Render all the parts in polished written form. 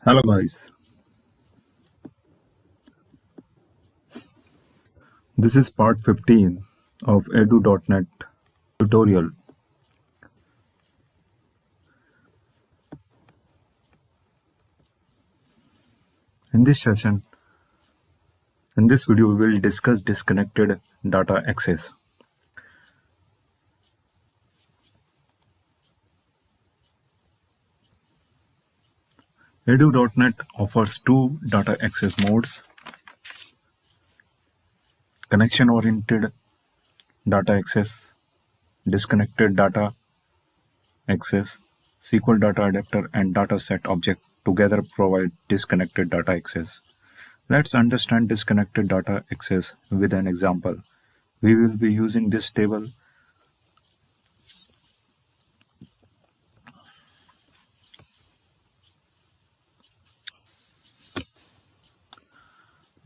Hello guys, this is part 15 of edu.net tutorial. In this session, in this video, we will discuss disconnected data access. Edu.net offers two data access modes: connection-oriented data access, disconnected data access. SQL DataAdapter and DataSet object together provide disconnected data access. Let's understand disconnected data access with an example. We will be using this table.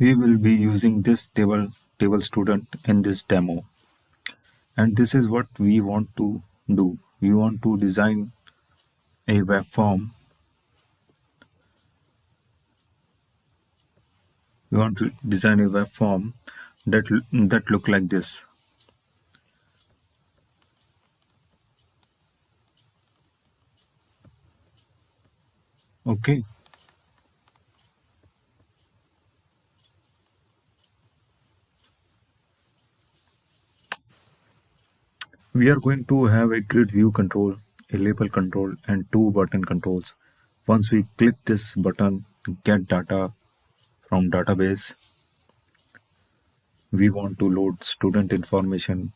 We will be using this table student in this demo, and this is what we want to do. We want to design a web form. We want to design a web form that look like this. Okay. We are going to have a grid view control, a label control, and two button controls. Once we click this button, get data from database, we want to load student information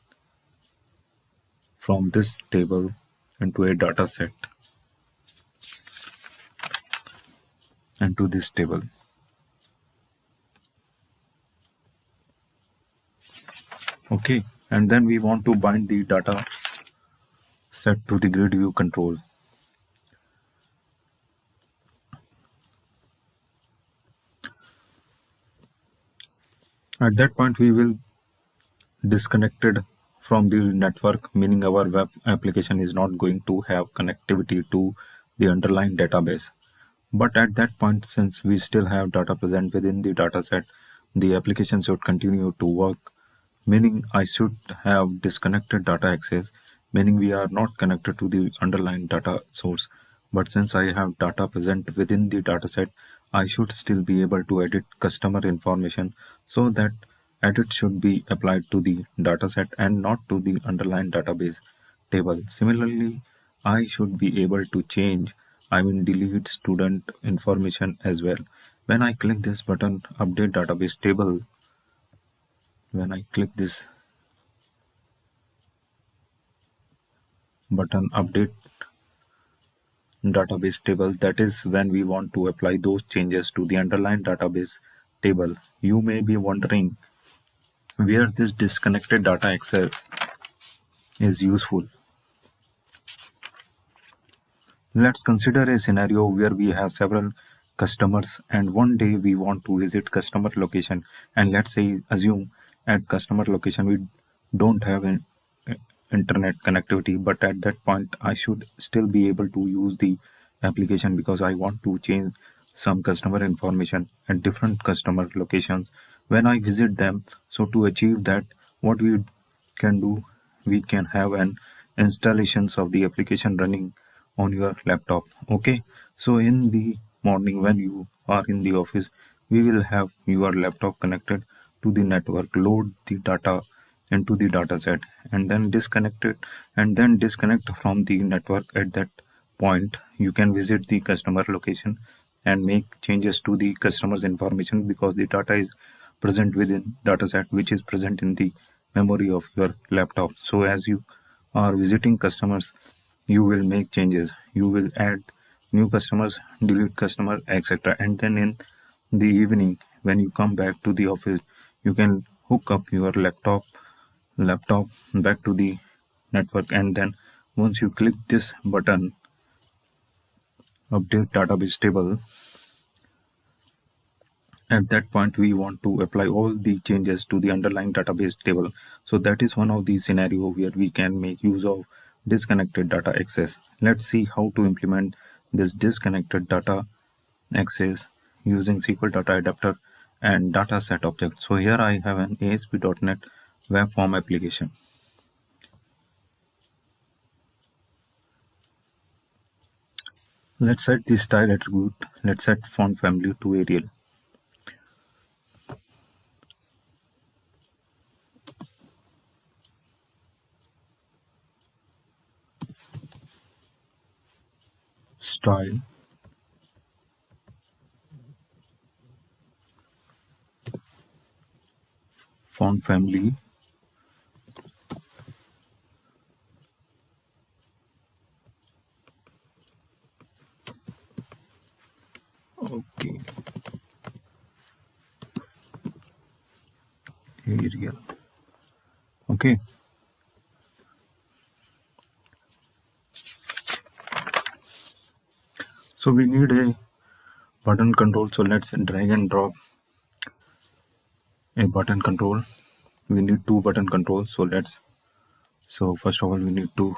from this table into a data set and to this table. Okay, and then we want to bind the data set to the grid view control. At that point, we will disconnected from the network, meaning our web application is not going to have connectivity to the underlying database. But at that point, since we still have data present within the dataset, the application should continue to work, meaning I should have disconnected data access, meaning we are not connected to the underlying data source. But since I have data present within the dataset, I should still be able to edit customer information, so that edit should be applied to the dataset and not to the underlying database table. Similarly, I should be able to change, delete student information as well. When I click this button, update database table, when I click this button, update database table, that is when we want to apply those changes to the underlying database table. You may be wondering where this disconnected data access is useful. Let's consider a scenario where we have several customers and one day we want to visit customer location, and let's say assume at customer location we don't have an internet connectivity, but at that point I should still be able to use the application because I want to change some customer information at different customer locations when I visit them. So to achieve that, what we can do, we can have an installations of the application running on your laptop. Okay, so in the morning when you are in the office, we will have your laptop connected to the network, load the data into the dataset, and then disconnect it, and then disconnect from the network. At that point, you can visit the customer location and make changes to the customer's information because the data is present within dataset, which is present in the memory of your laptop. So as you are visiting customers, you will make changes, you will add new customers, delete customer, etc. And then in the evening when you come back to the office, you can hook up your laptop back to the network, and then once you click this button, update database table, at that point we want to apply all the changes to the underlying database table. So that is one of the scenario where we can make use of disconnected data access. Let's see how to implement this disconnected data access using SQL DataAdapter and DataSet object. So here I have an ASP.NET web form application. Let's set the style attribute. Let's set font family to Arial. Style font family okay Arial. Okay, so we need a button control. So let's drag and drop a button control. We need two button controls. So first of all we need to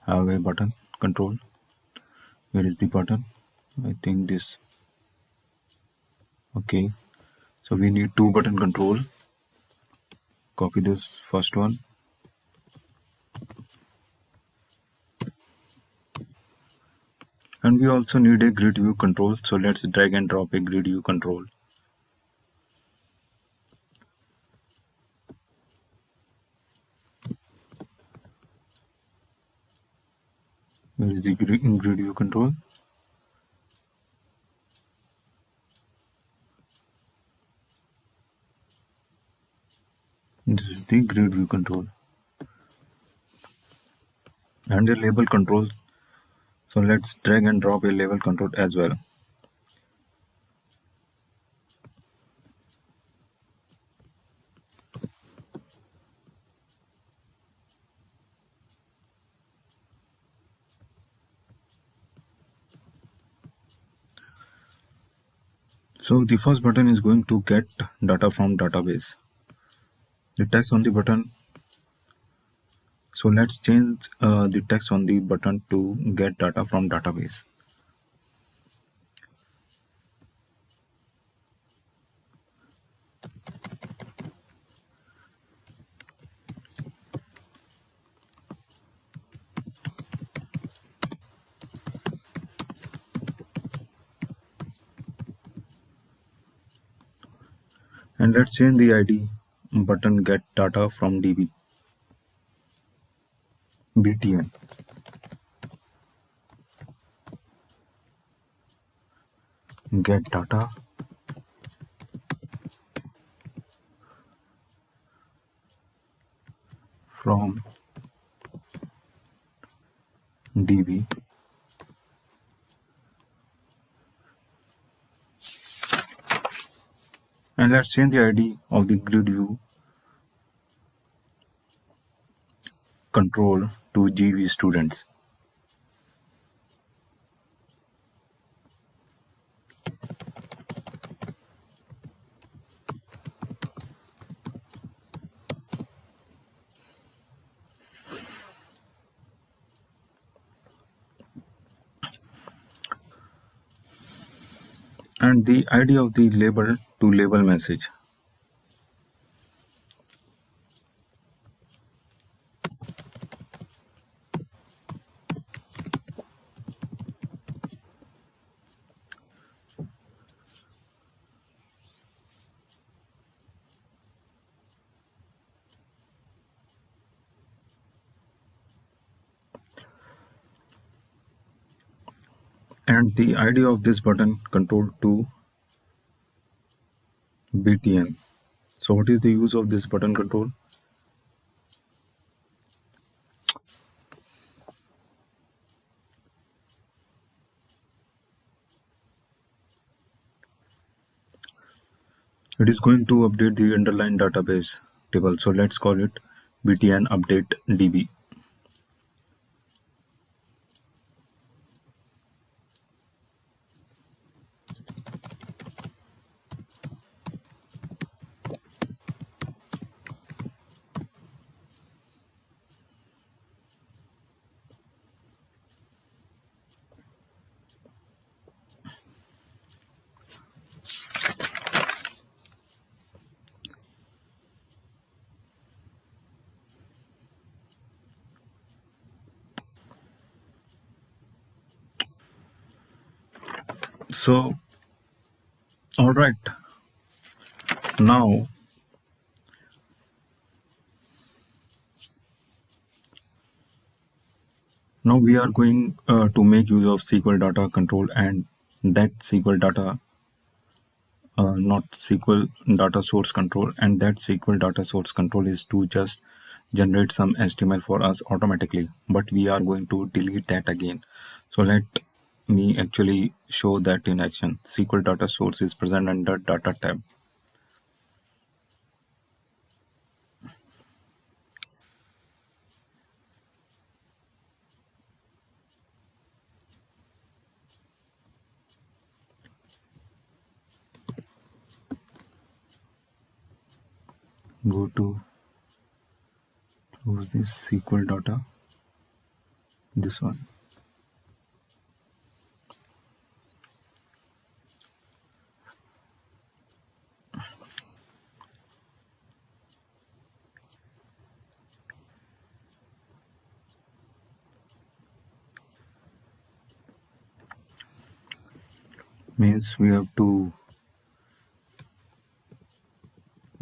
have a button control. Where is the button? I think this. Okay, so we need two button control. Copy this first one. And we also need a grid view control. So let's drag and drop a grid view control. Where is the grid view control? This is the grid view control. And a label control. So let's drag and drop a label control as well. So the first button is going to get data from database. The text on the button. So let's change the text on the button to get data from database. And let's change the ID button get data from DB. BTN. Get data from DB. And let's change the ID of the grid view control to GV students. And the ID of the label to label message. And the ID of this button control to BTN. So what is the use of this button control? It is going to update the underlying database table. So let's call it BTN update DB. So, all right, now we are going to make use of SQL data control, and that SQL data, not SQL data source control, and that SQL data source control is to just generate some HTML for us automatically, but we are going to delete that again. So let me actually show that in action. SQL data source is present under data tab. Go to close this SQL data, this one. Means we have to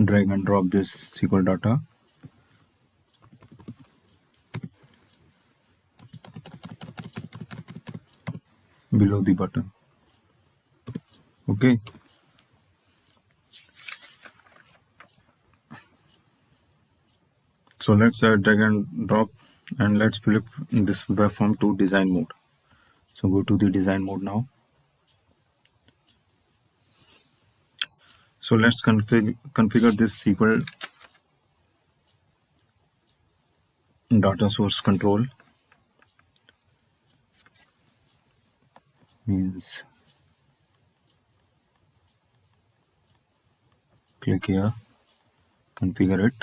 drag and drop this SQL data below the button. Okay, so let's drag and drop, and let's flip this web form to design mode. So go to the design mode now. So let's configure this SQL data source control. Means click here, configure it.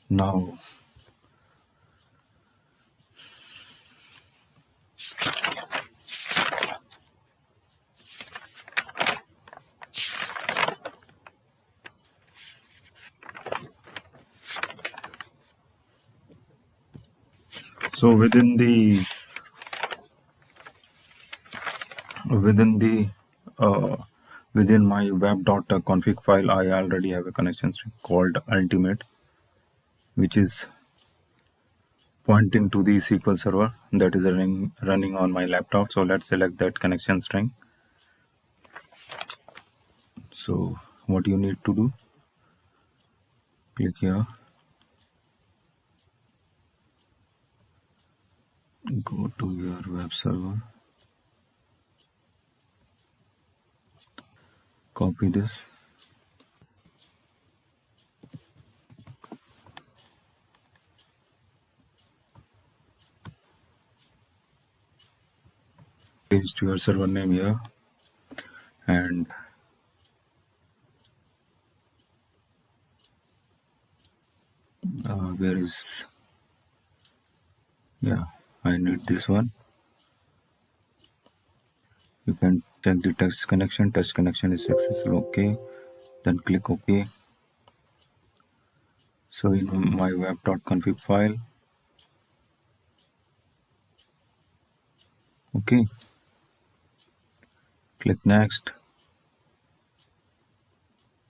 Now so within uh, within my web.config file, I already have a connection string called ultimate, which is pointing to the SQL server that is running on my laptop. So let's select that connection string. So what you need to do, click here, go to your web server, copy this, paste your server name here, and where is, yeah, I need this one. You can check the text connection. Text connection is successful. Okay, then click OK. So in my web.config file, okay, click next.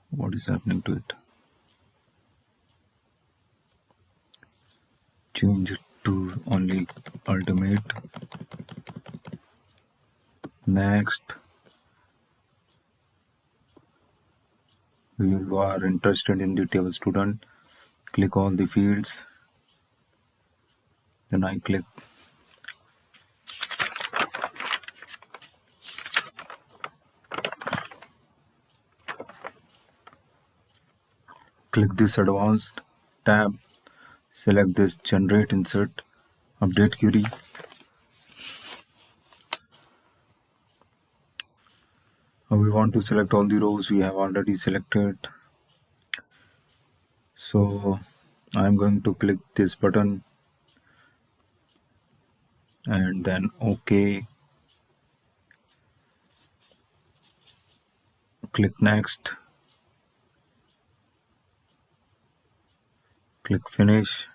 What is happening to it? Change it to only ultimate. Next, you are interested in the table student, click all the fields, then I click this advanced tab, select this generate insert update query. We want to select all the rows we have already selected. So I'm going to click this button and then OK. Click next. Click finish.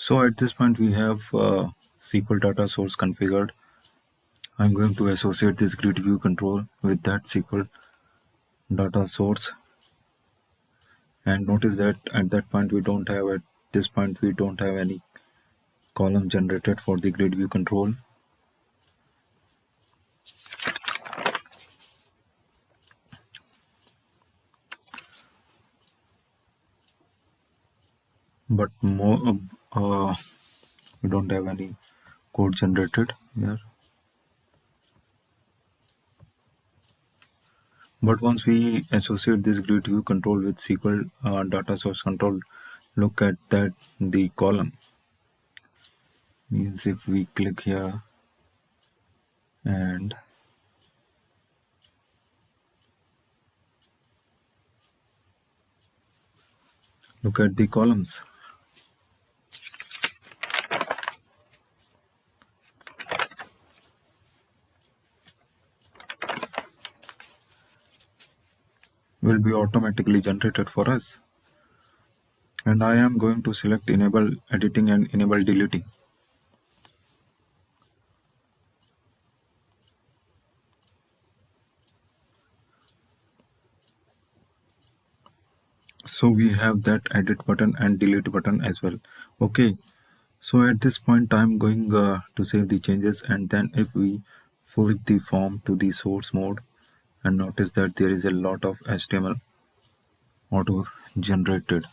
So at this point we have SQL data source configured. I'm going to associate this grid view control with that SQL data source, and notice that at this point we don't have any column generated for the grid view control. But more we don't have any code generated here. But once we associate this grid view control with SQL data source control, look at that the column. Means if we click here and look at the columns. Will be automatically generated for us. And I am going to select enable editing and enable deleting. So we have that edit button and delete button as well. Okay, so at this point I'm going to save the changes, and then if we flip the form to the source mode, and notice that there is a lot of HTML auto generated.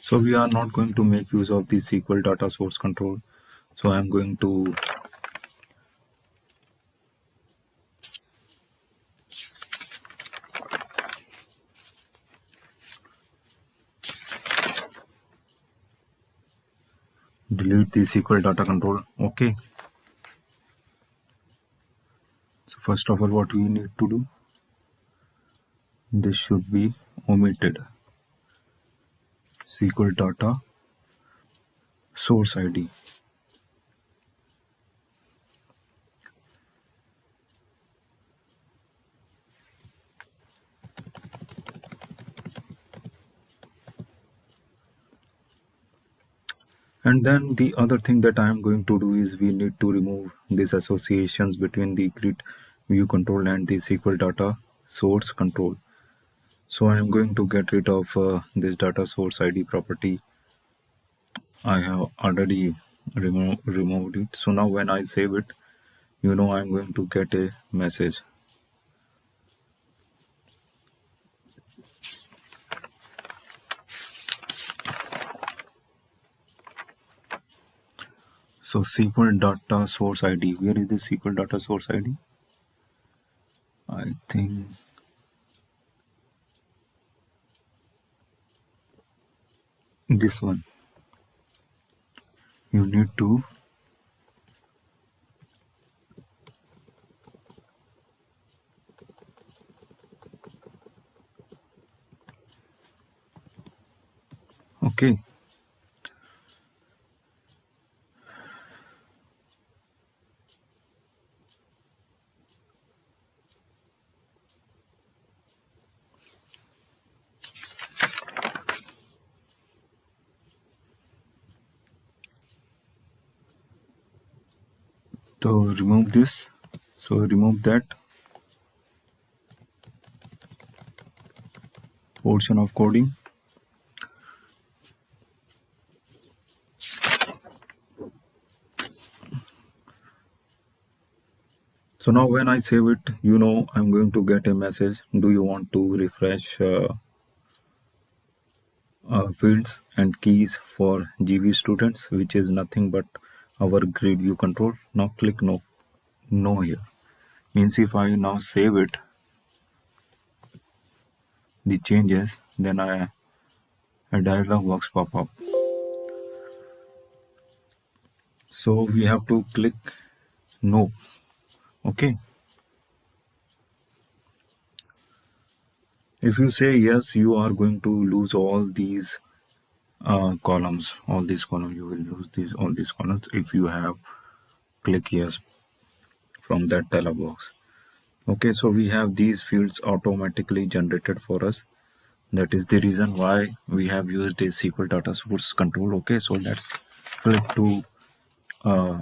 So we are not going to make use of the SQL data source control. So I'm going to delete the SQL data control. Okay. So first of all, what we need to do, this should be omitted. SQL data source ID. And then the other thing that I am going to do is we need to remove these associations between the grid view control and the SQL data source control. So I am going to get rid of this data source ID property. I have already removed it. So now when I save it, I'm going to get a message. So SQL data source ID. Where is the SQL data source ID? I think this one. You need to okay. So remove this. So remove that portion of coding. So now when I save it, I'm going to get a message. Do you want to refresh fields and keys for GV students, which is nothing but our grid view control? Now click no here. Means if I now save it, the changes, then a dialog box pop up. So we have to click no. Okay. If you say yes, you are going to lose all these columns. All these columns, you will lose all these columns if you have click yes from that dialog box. Okay, so we have these fields automatically generated for us. That is the reason why we have used a SQL data source control. Okay, so let's uh,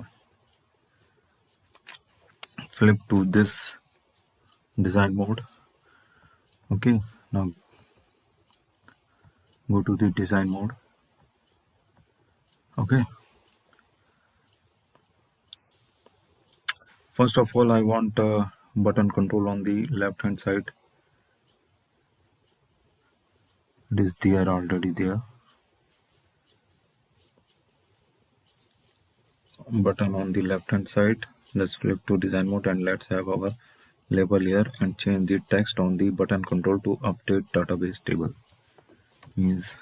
flip to this design mode. Okay, now go to the design mode. Okay, first of all, I want button control on the left hand side. It is there already there. Button on the left hand side. Let's flip to design mode and let's have our label here and change the text on the button control to update database table. Means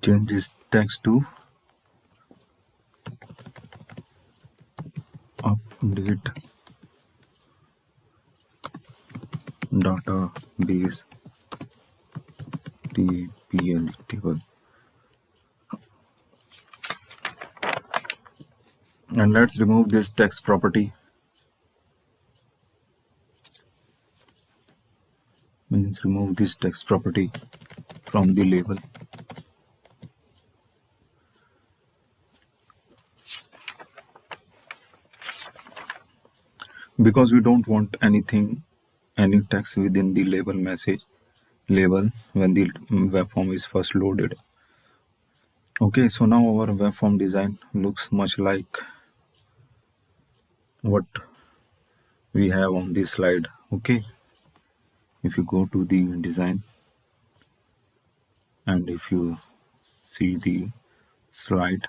change this text to update database TPL table. And let's remove this text property. Means remove this text property from the label. Because we don't want any text within the label when the web form is first loaded. Okay, so now our web form design looks much like what we have on this slide. Okay, if you go to the design and if you see the slide,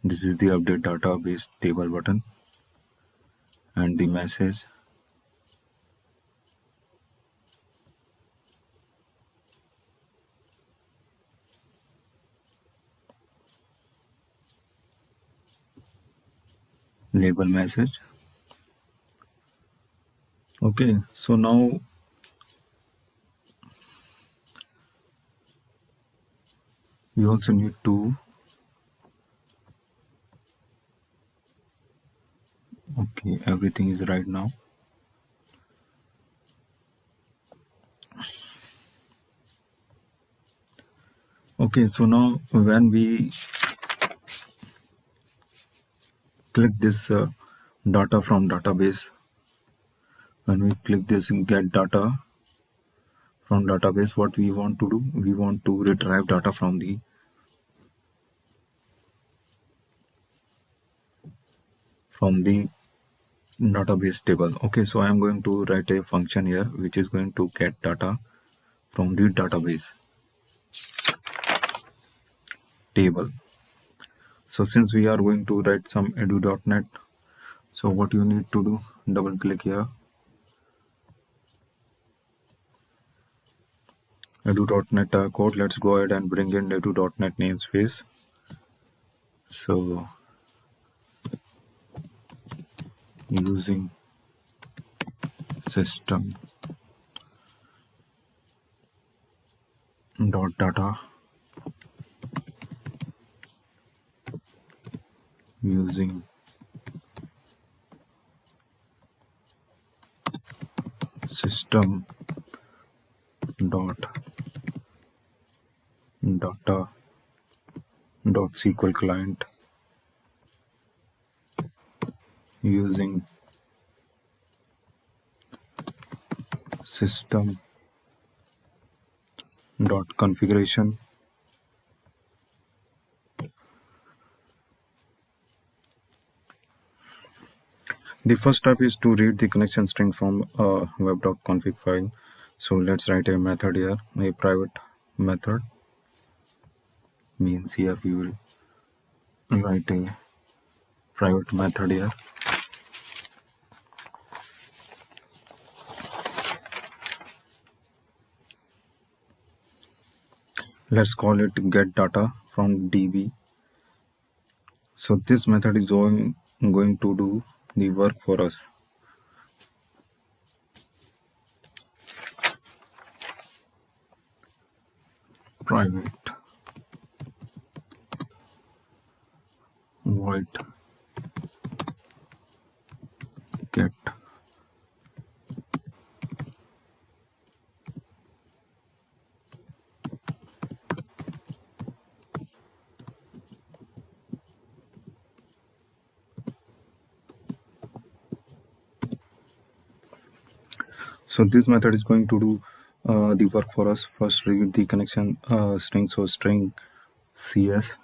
this is the update database table button and the message. Label message. Okay, so now we also need to okay, everything is right now. Okay, so now when we click this data from database, when we click this get data from database, what we want to do, we want to retrieve data from the database table. Okay, so I am going to write a function here which is going to get data from the database table. So since we are going to write some edu.net, so what you need to do, double click here, edu.net code. Let's go ahead and bring in edu.net namespace. So using system dot data using system dot data dot SQL client using system dot configuration The first step is to read the connection string from a web.config file. So let's write a method here, a private method. Means here we will write a private method here. Let's call it get data from DB. So this method is going to do the work for us. Private void get. So this method is going to do the work for us. First read the connection string. So string cs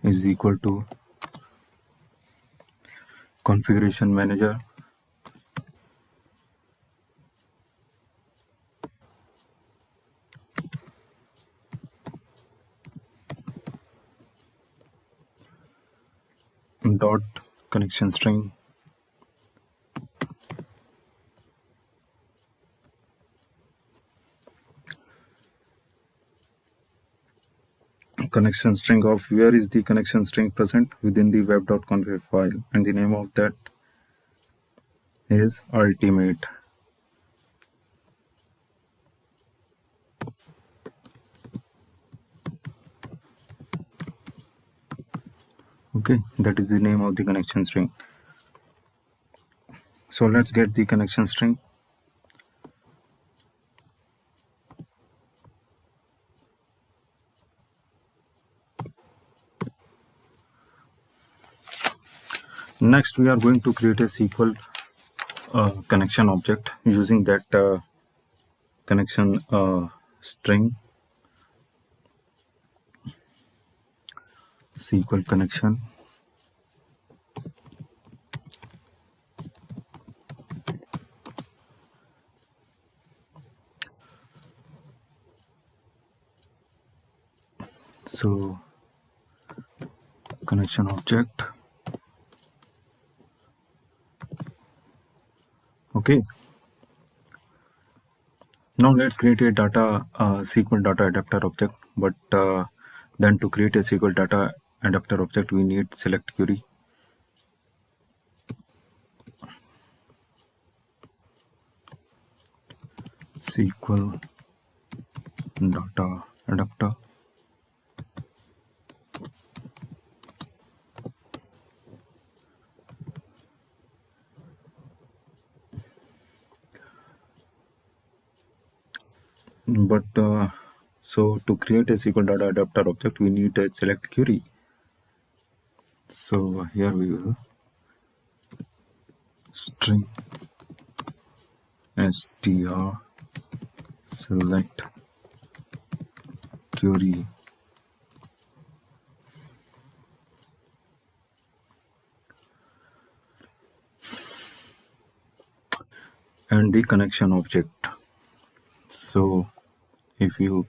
is equal to configuration manager dot connection string connection string of where is the connection string present within the web.config file, and the name of that is ultimate. Okay, that is the name of the connection string. So let's get the connection string. Next we are going to create a SQL connection object using that connection string SQL connection. So connection object. Okay, now let's create a data SQL data adapter object, but then to create a SQL data adapter object we need select query. SQL data adapter. But so to create a SQL data adapter object we need a select query. So here we will string str select query and the connection object. So if you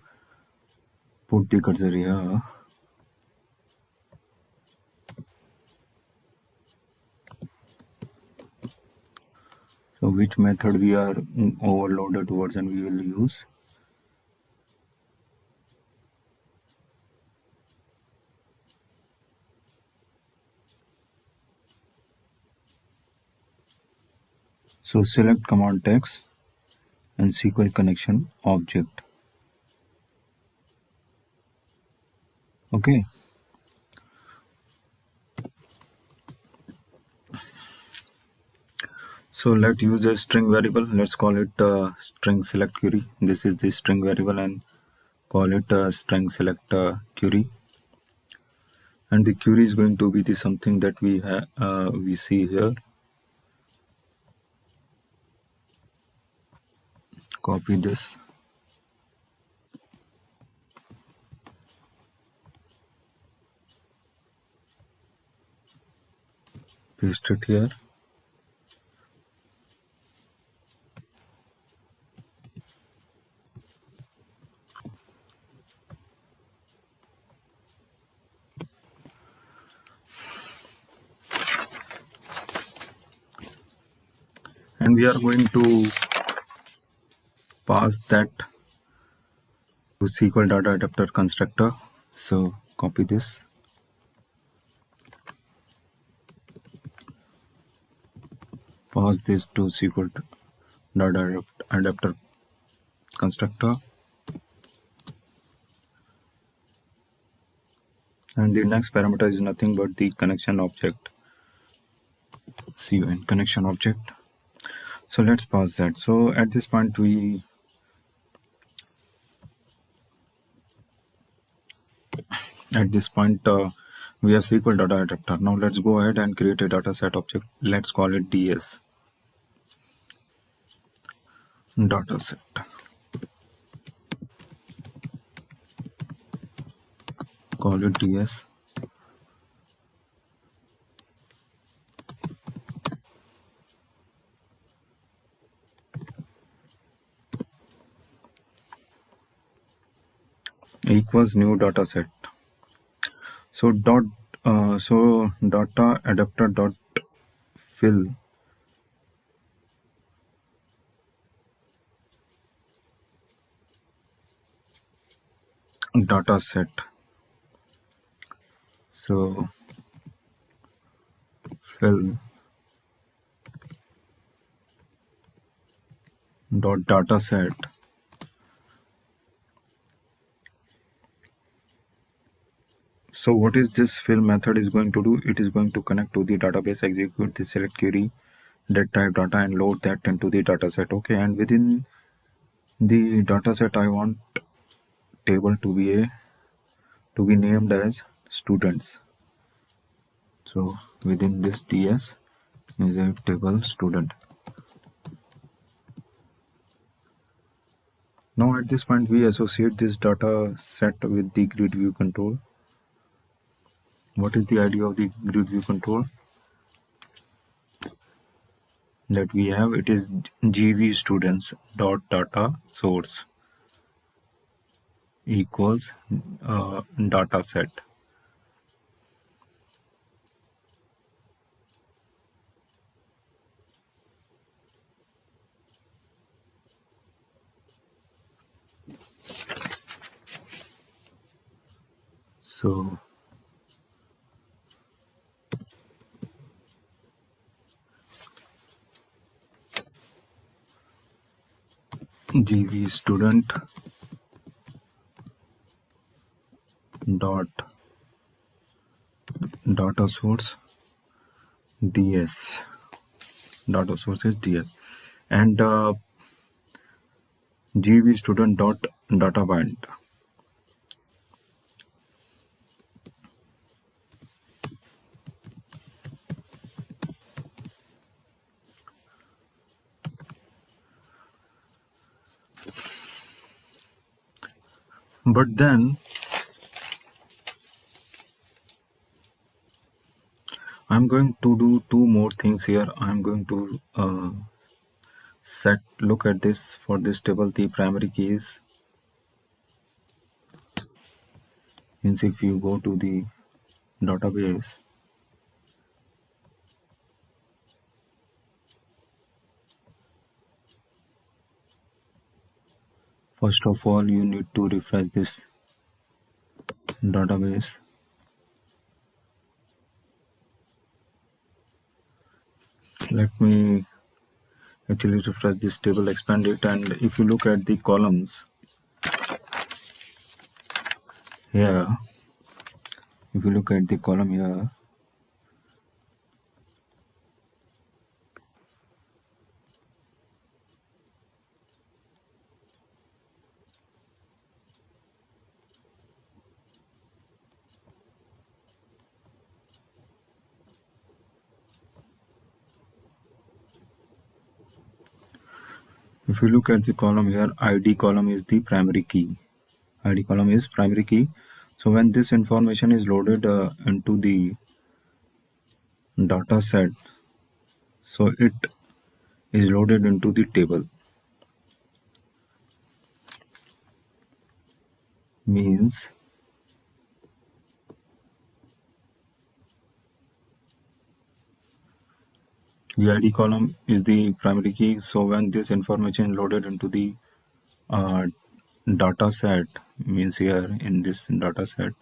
put the cursor here, so which method we are overloaded version we will use. So select command text and SQL connection object. Okay. So let's use a string variable. Let's call it string select query. This is the string variable and call it string select query. And the query is going to be the something that we see here. Copy this. Paste it here. and we are going to pass that to SQL data adapter constructor. So copy this, pass this to SQL data adapter constructor, and the next parameter is nothing but the connection object, CUN connection object. So let's pass that. So at this point we we have SQL data adapter. Now let's go ahead and create a dataset object. Let's call it DS dataset. Call it DS. Equals new dataset. So data adapter dot fill dataset. So fill dot dataset. So what is this fill method is going to do? It is going to connect to the database, execute the select query, that type data, and load that into the dataset. Okay, and within the dataset I want table to be named as students. So within this DS is a table student. Now at this point we associate this data set with the grid view control. What is the idea of the grid view control that we have? It is gv students dot data source equals data set. So gv student dot data source ds, data source is ds, and gv student dot data bind. But then I'm going to do two more things here. I'm going to look at this. For this table the primary key is, means if you go to the database, first of all you need to refresh this database. Let me actually refresh this table, expand it, and if you look at the columns here, if you look at the column here, if you look at the column here, ID column is the primary key. ID column is primary key. So when this information is loaded into the data set, so it is loaded into the table. Means The ID column is the primary key. So when this information is loaded into the uh, data set, means here in this data set,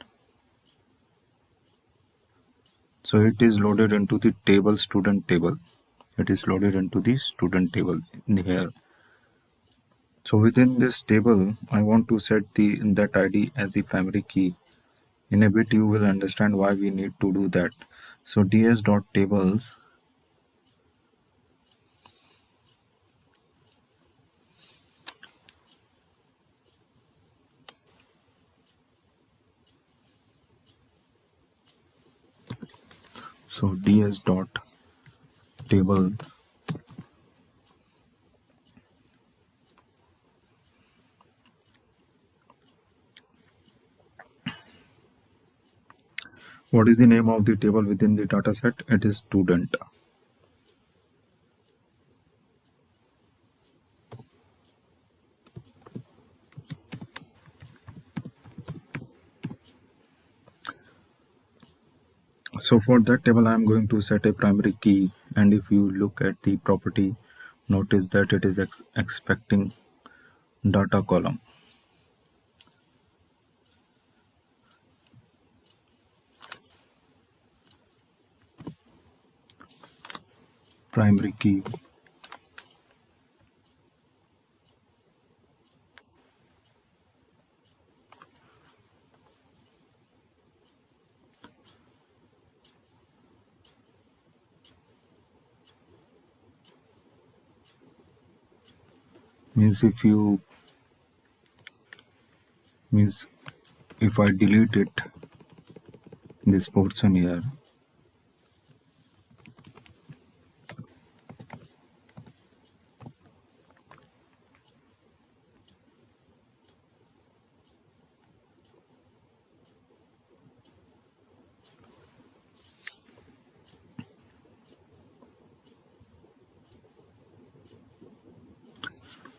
so it is loaded into the table student table. It is loaded into the student table in here. So within this table, I want to set the that ID as the primary key. In a bit, you will understand why we need to do that. So ds.tables, so ds.table, what is the name of the table within the dataset? It is student. So for that table, I am going to set a primary key, and if you look at the property, notice that it is expecting data column. Primary key. Means if I delete it, this portion here,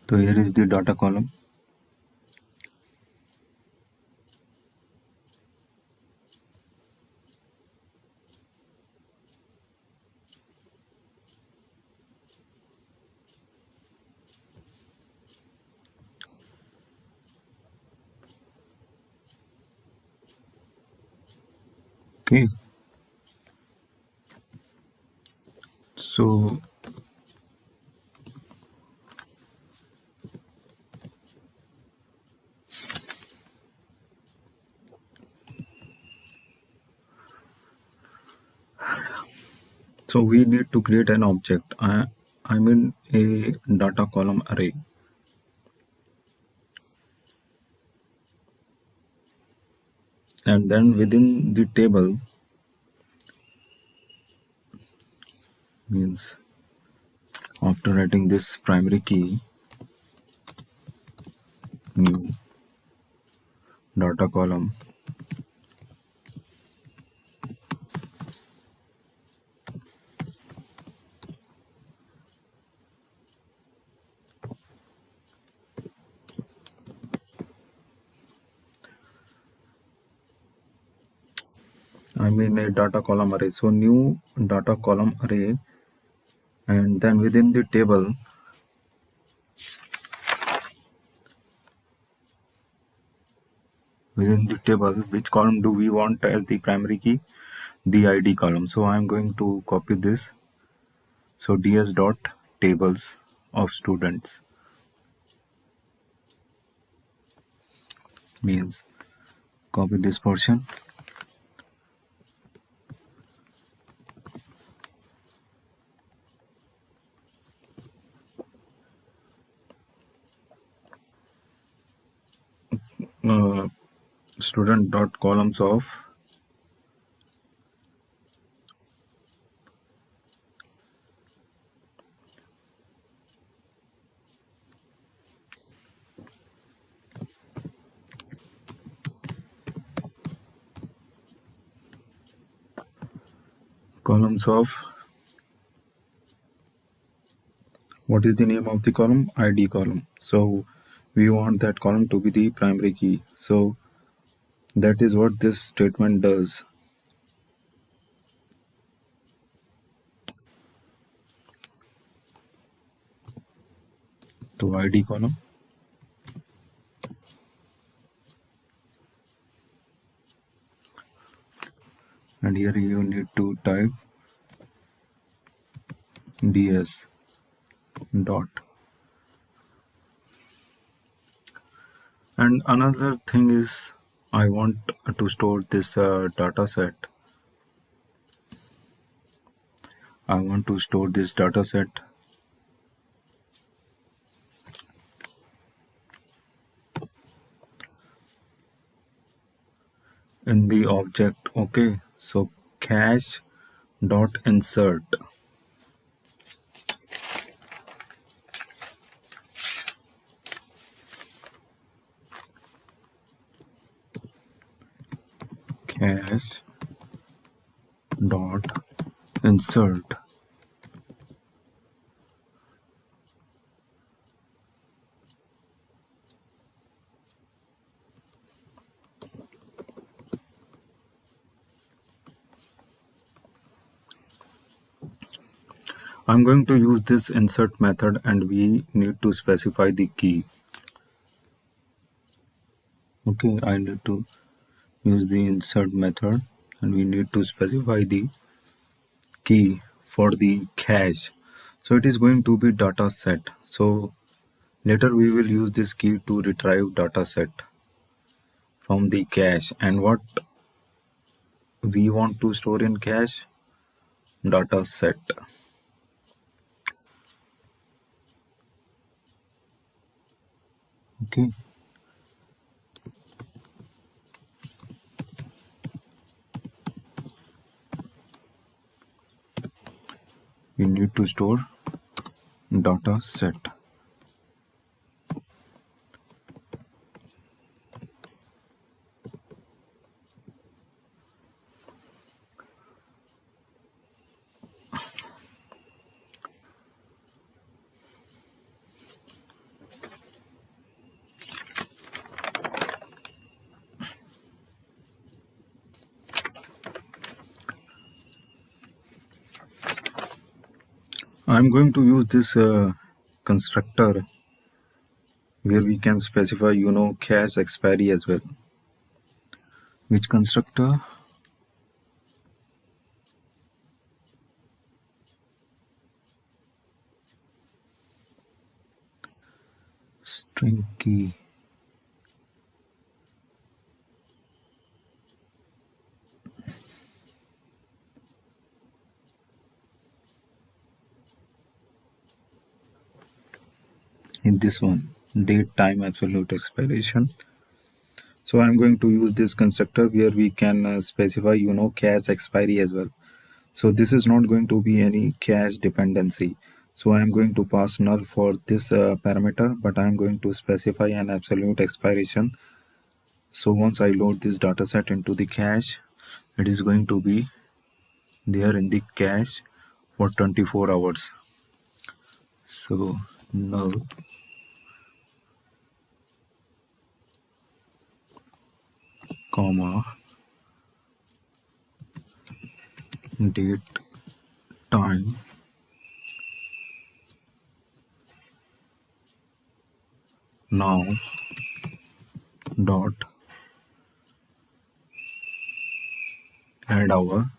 so here is the data column. Okay, so we need to create an object. I mean a data column array, and then within the table, means after writing this primary key, new data column, I mean a data column array. So new data column array, and then within the table, which column do we want as the primary key? The ID column. So I'm going to copy this. So ds dot tables of students, means copy this portion. Student dot columns of columns of, what is the name of the column? ID column. So we want that column to be the primary key. So that is what this statement does. to id column, and here you need to type ds dot. And another thing is I want to store this data set. I want to store this data set in the object. Okay, so cache dot insert. Cache dot insert. I'm going to use this insert method, and we need to specify the key. Okay, I need to use the insert method, and we need to specify the key for the cache. So it is going to be data set. So later we will use this key to retrieve data set from the cache. And what we want to store in cache? Data set. Okay. We need to store data set. I'm going to use this constructor where we can specify, cache expiry as well. Which constructor? String key. In this one, date, time, absolute expiration. So I'm going to use this constructor where we can specify, cache expiry as well. So this is not going to be any cache dependency. So I'm going to pass null for this parameter, but I'm going to specify an absolute expiration. So once I load this dataset into the cache, it is going to be there in the cache for 24 hours. So null comma date time now dot add hour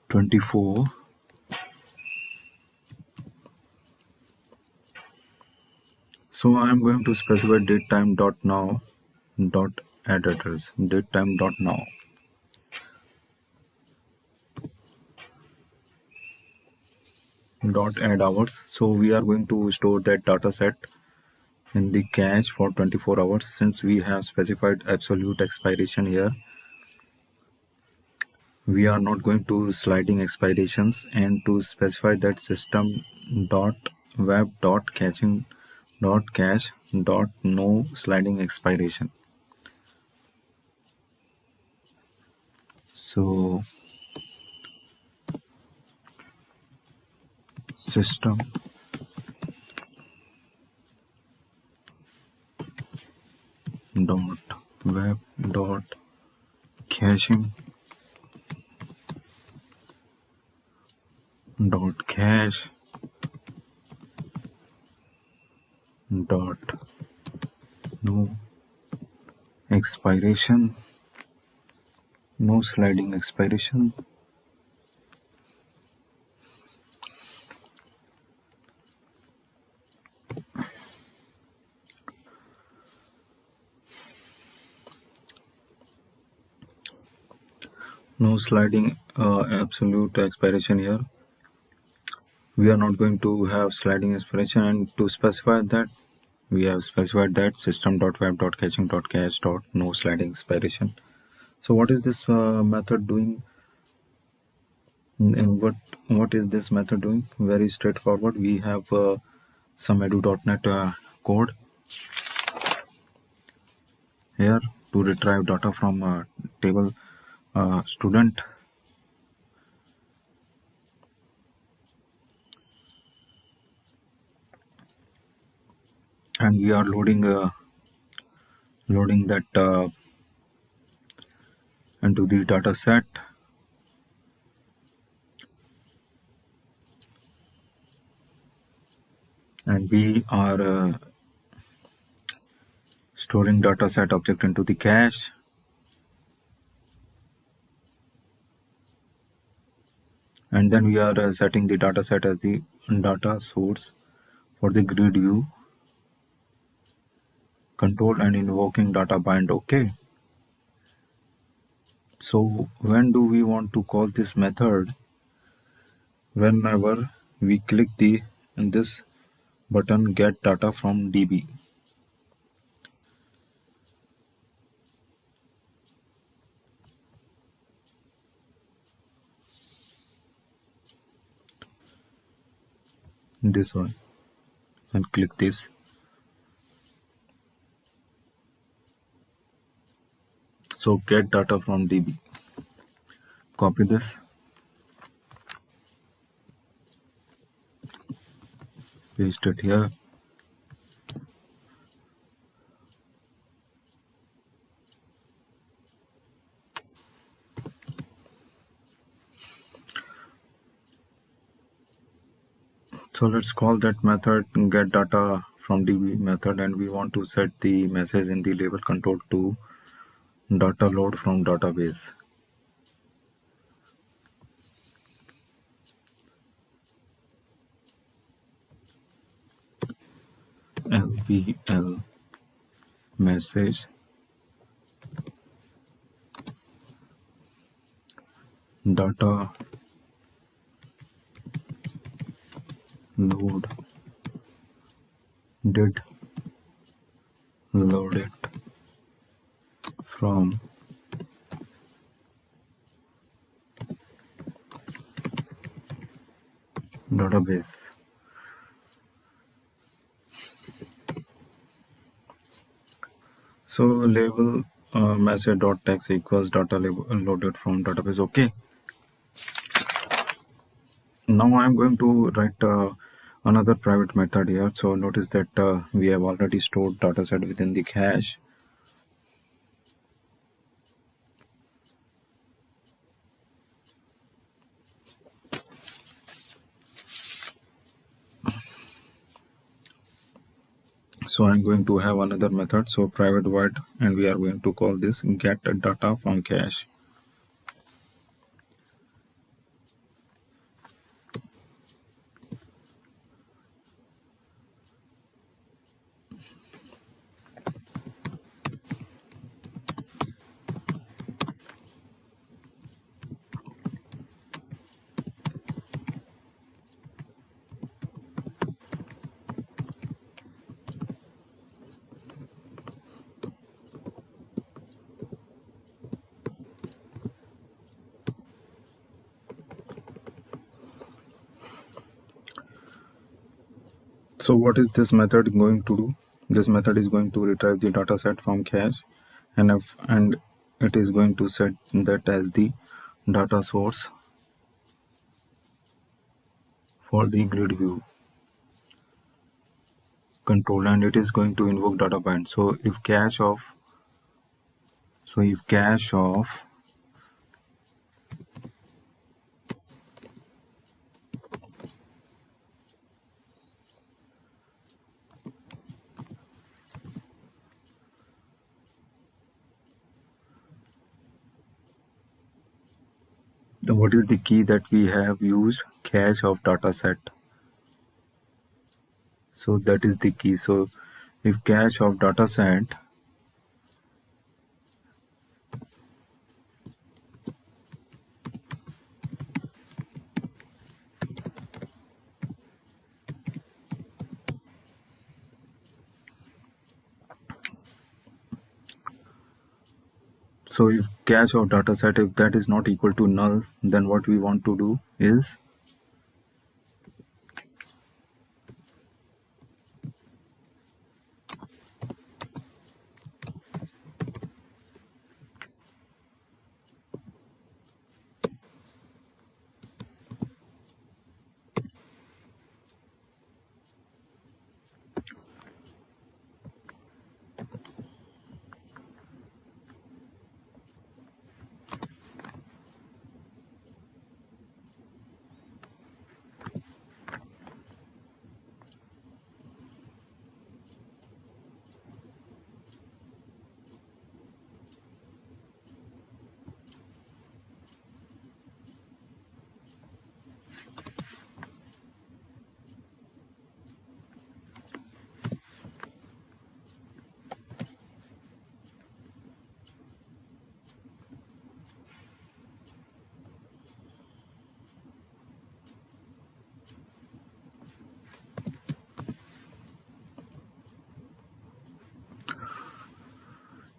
24. So I am going to specify datetime dot now dot add address datetime dot now. Dot add hours. So we are going to store that data set in the cache for 24 hours. Since we have specified absolute expiration here, we are not going to sliding expirations, and to specify that system dot web dot caching dot cache dot no sliding expiration. So system dot web dot caching dot cache dot no expiration, no sliding expiration, no sliding absolute expiration here. We are not going to have sliding expiration, and to specify that we have specified that system.web.caching.cache dot no sliding expiration. So what is this method doing, and what is this method doing? Very straightforward. We have some edu.net code here to retrieve data from table student, and we are loading that into the data set, and we are storing data set object into the cache, and then we are setting the data set as the data source for the grid view control and invoking data bind. Okay, so when do we want to call this method? Whenever we click this button get data from DB. This one, and click this. So get data from DB. Copy this, paste it here. So let's call that method get data from DB method, and we want to set the message in the label control to data load from database. LBL message data load did load it from database. So label message dot text equals data loaded from database. Okay, now I'm going to write another private method here. So notice that we have already stored dataset within the cache. So I'm going to have another method, so private void, and we are going to call this get data from cache. So what is this method going to do? This method is going to retrieve the data set from cache, and it is going to set that as the data source for the grid view control, and it is going to invoke data bind. So if cache of what is the key that we have used? Cache of dataset. So that is the key. So if cache of dataset, so if cache of dataset, if that is not equal to null, then what we want to do is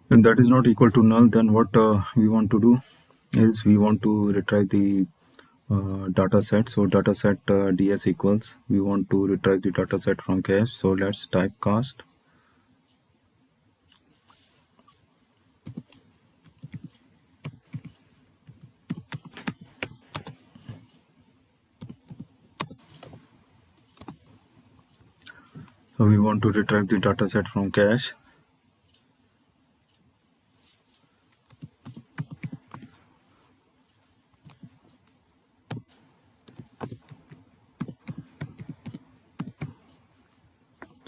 when that is not equal to null, then what we want to do is we want to retrieve the data set. So data set ds equals, we want to retrieve the data set from cache. So let's typecast. So we want to retrieve the data set from cache.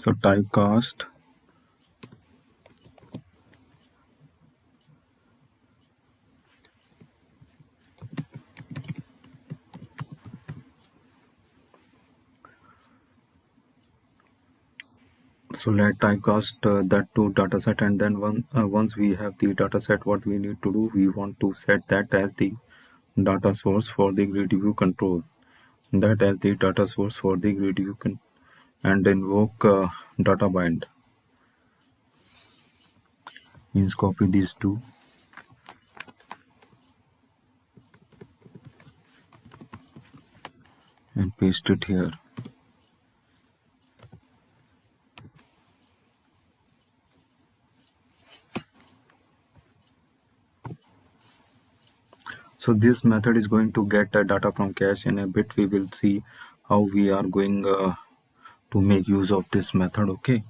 So typecast so let typecast that to dataset, and then once we have the dataset, what we need to do, we want to set that as the data source for the grid view control, that as the data source for the grid view and invoke data bind. Means copy these two and paste it here. So this method is going to get data from cache. In a bit we will see how we are going to make use of this method. Okay,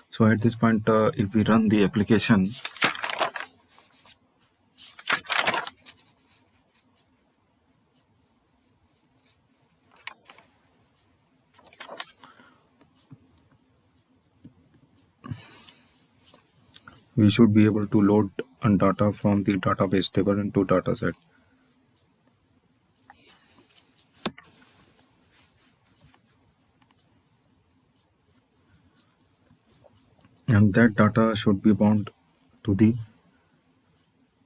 so at this point if we run the application, we should be able to load data from the database table into dataset. And that data should be bound to the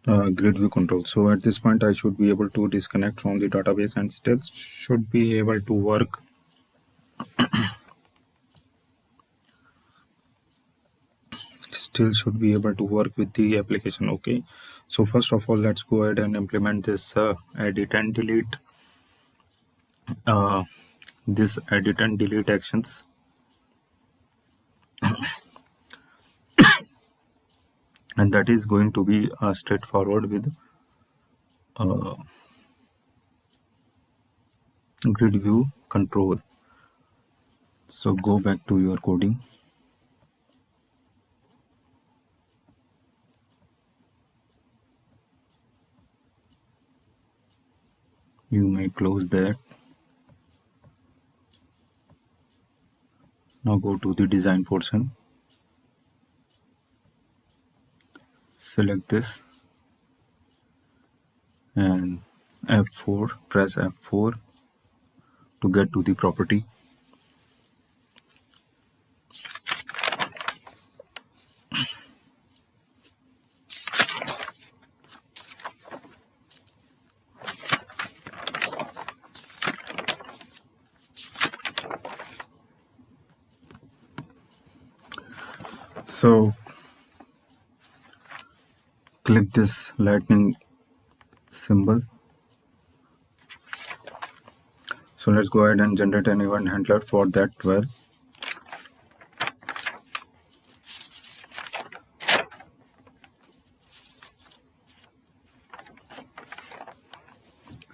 grid view control. So at this point I should be able to disconnect from the database and still should be able to work with the application. Okay, so first of all, let's go ahead and implement this edit and delete actions. And that is going to be straightforward with grid view control. So go back to your coding. You may close that. Now go to the design portion. Select this and F4, press F4 to get to the property. So click this lightning symbol. So let's go ahead and generate an event handler for that well.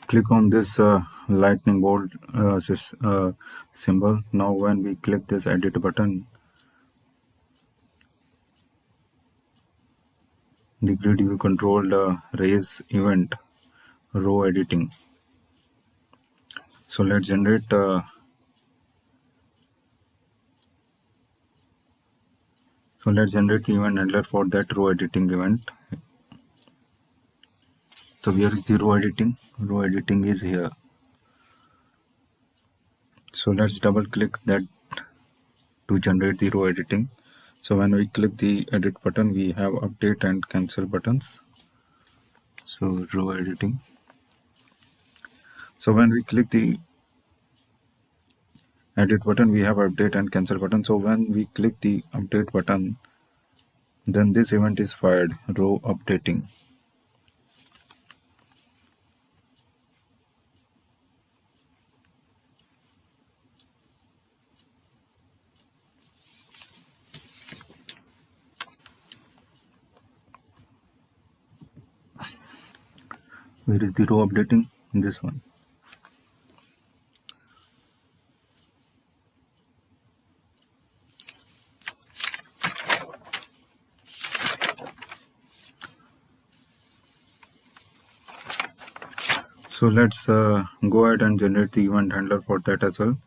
Click on this lightning bolt symbol. Now when we click this edit button, the grid view controlled raise event row editing. So let's generate the event handler for that row editing event. So where is the row editing? Row editing is here. So let's double click that to generate the row editing. So when we click the edit button, we have update and cancel buttons. So row editing. So when we click the edit button, we have update and cancel button. So when we click the update button, then this event is fired, row updating. Where is the row updating? This one. So let's go ahead and generate the event handler for that as well.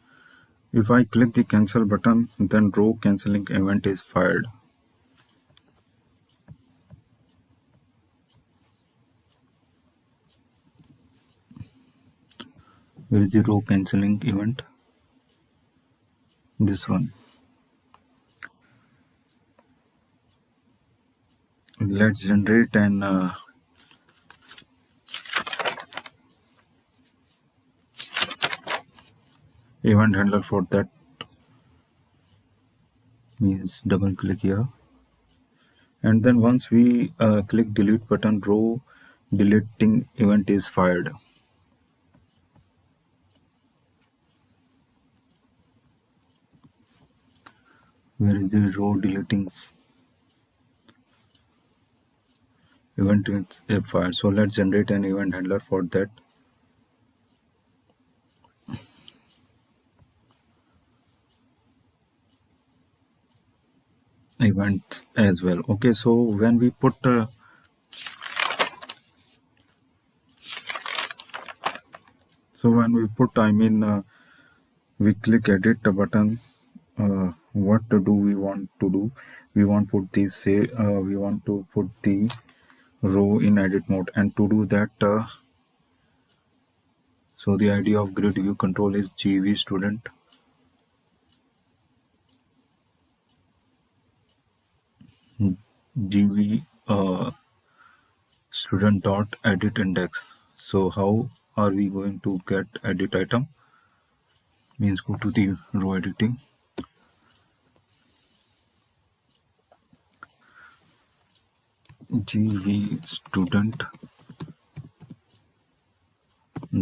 If I click the cancel button, then row cancelling event is fired. Where is the row cancelling event? This one. Let's generate an event handler for that. Means double click here, and then once we click delete button, row deleting event is fired. Where is the row deleting event is fired? So let's generate an event handler for that. Event as well. Okay, so when we put we click edit button, what do we want to do? We want to put this we want to put the row in edit mode, and to do that so the idea of grid view control is gv student gv student dot edit index. So how are we going to get edit item? Means go to the row editing, gv student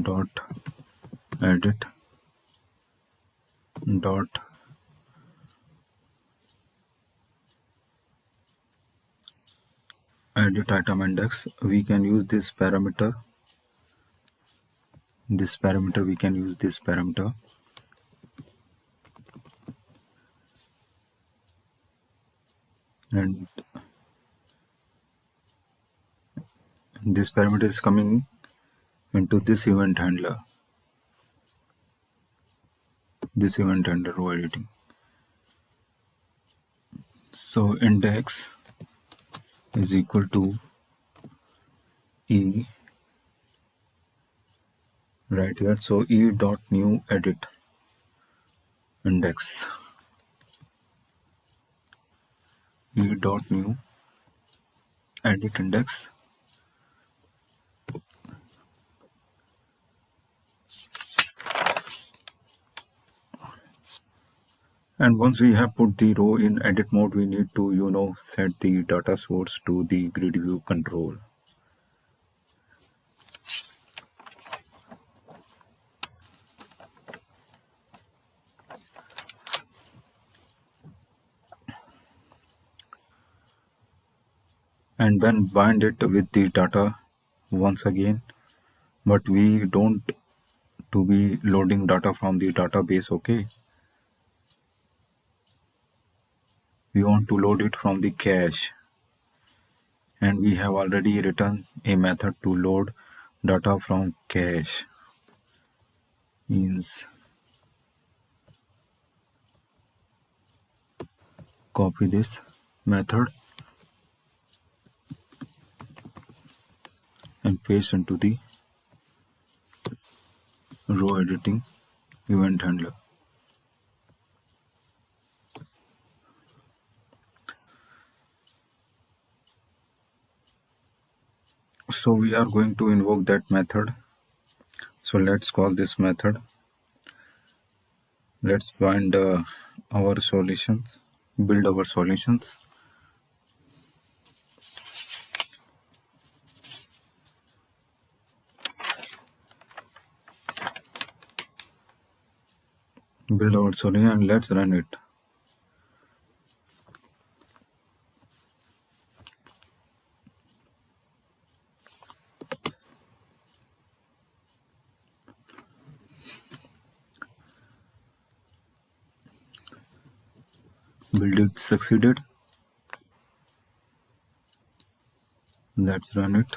dot edit dot edit item index. We can use this parameter, we can use this parameter, and this parameter is coming into this event handler, row editing. So index is equal to e right here. So e dot new edit index, e dot new edit index, and once we have put the row in edit mode, we need to set the data source to the grid view control. And then bind it with the data once again, but we don't to be loading data from the database. Okay, we want to load it from the cache, and we have already written a method to load data from cache. Means copy this method and paste into the row editing event handler. So we are going to invoke that method. So let's call this method. Let's bind our solutions, build our solutions. Build our solution and let's run it. Build it succeeded. Let's run it.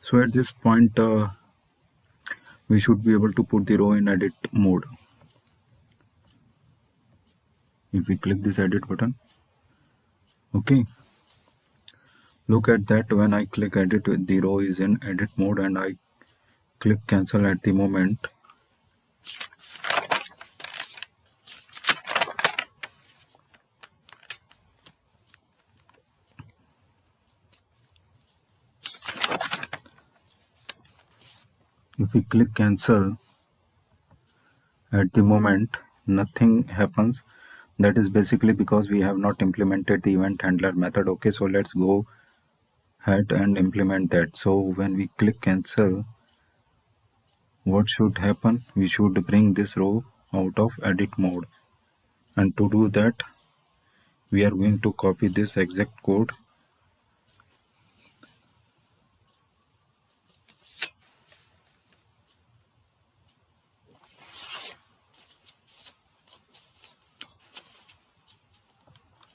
So at this point, we should be able to put the row in edit mode. If we click this edit button, okay, look at that. When I click edit, the row is in edit mode, and I click cancel at the moment. If we click cancel at the moment, nothing happens. That is basically because we have not implemented the event handler method. Okay, so let's go ahead and implement that. So when we click cancel, what should happen? We should bring this row out of edit mode, and to do that we are going to copy this exact code.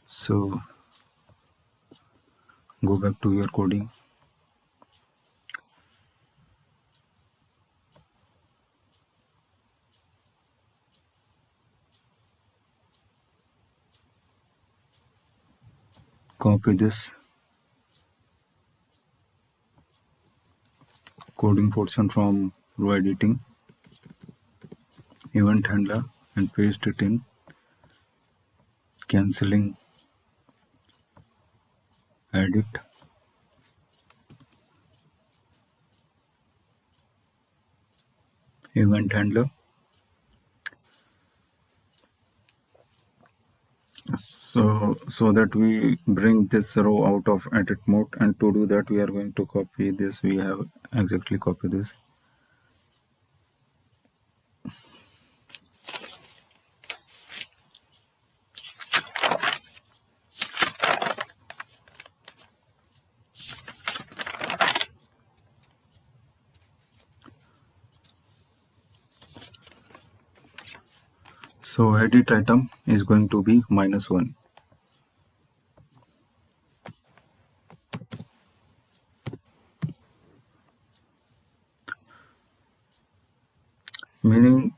So go back to your coding. Copy this coding portion from row editing event handler and paste it in cancelling edit event handler. So that we bring this row out of edit mode, and to do that we are going to copy this. We have exactly copy this. So edit item is going to be -1. Meaning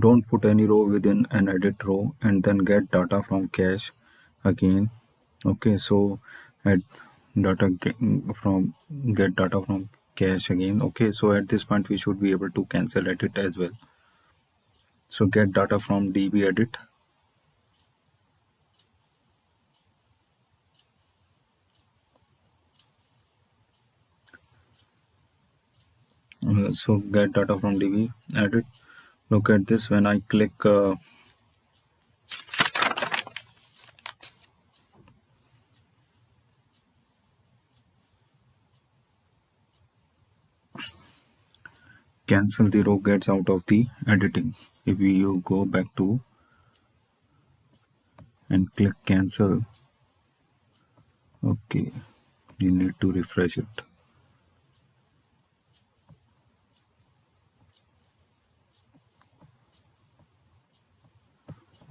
don't put any row within an edit row and then get data from cache again. Okay, so data from get data from cache again. Okay, so at this point we should be able to cancel edit as well. So get data from db edit. So get data from db edit. Look at this. When I click cancel, the row gets out of the editing. If you go back to and click cancel, okay, you need to refresh it.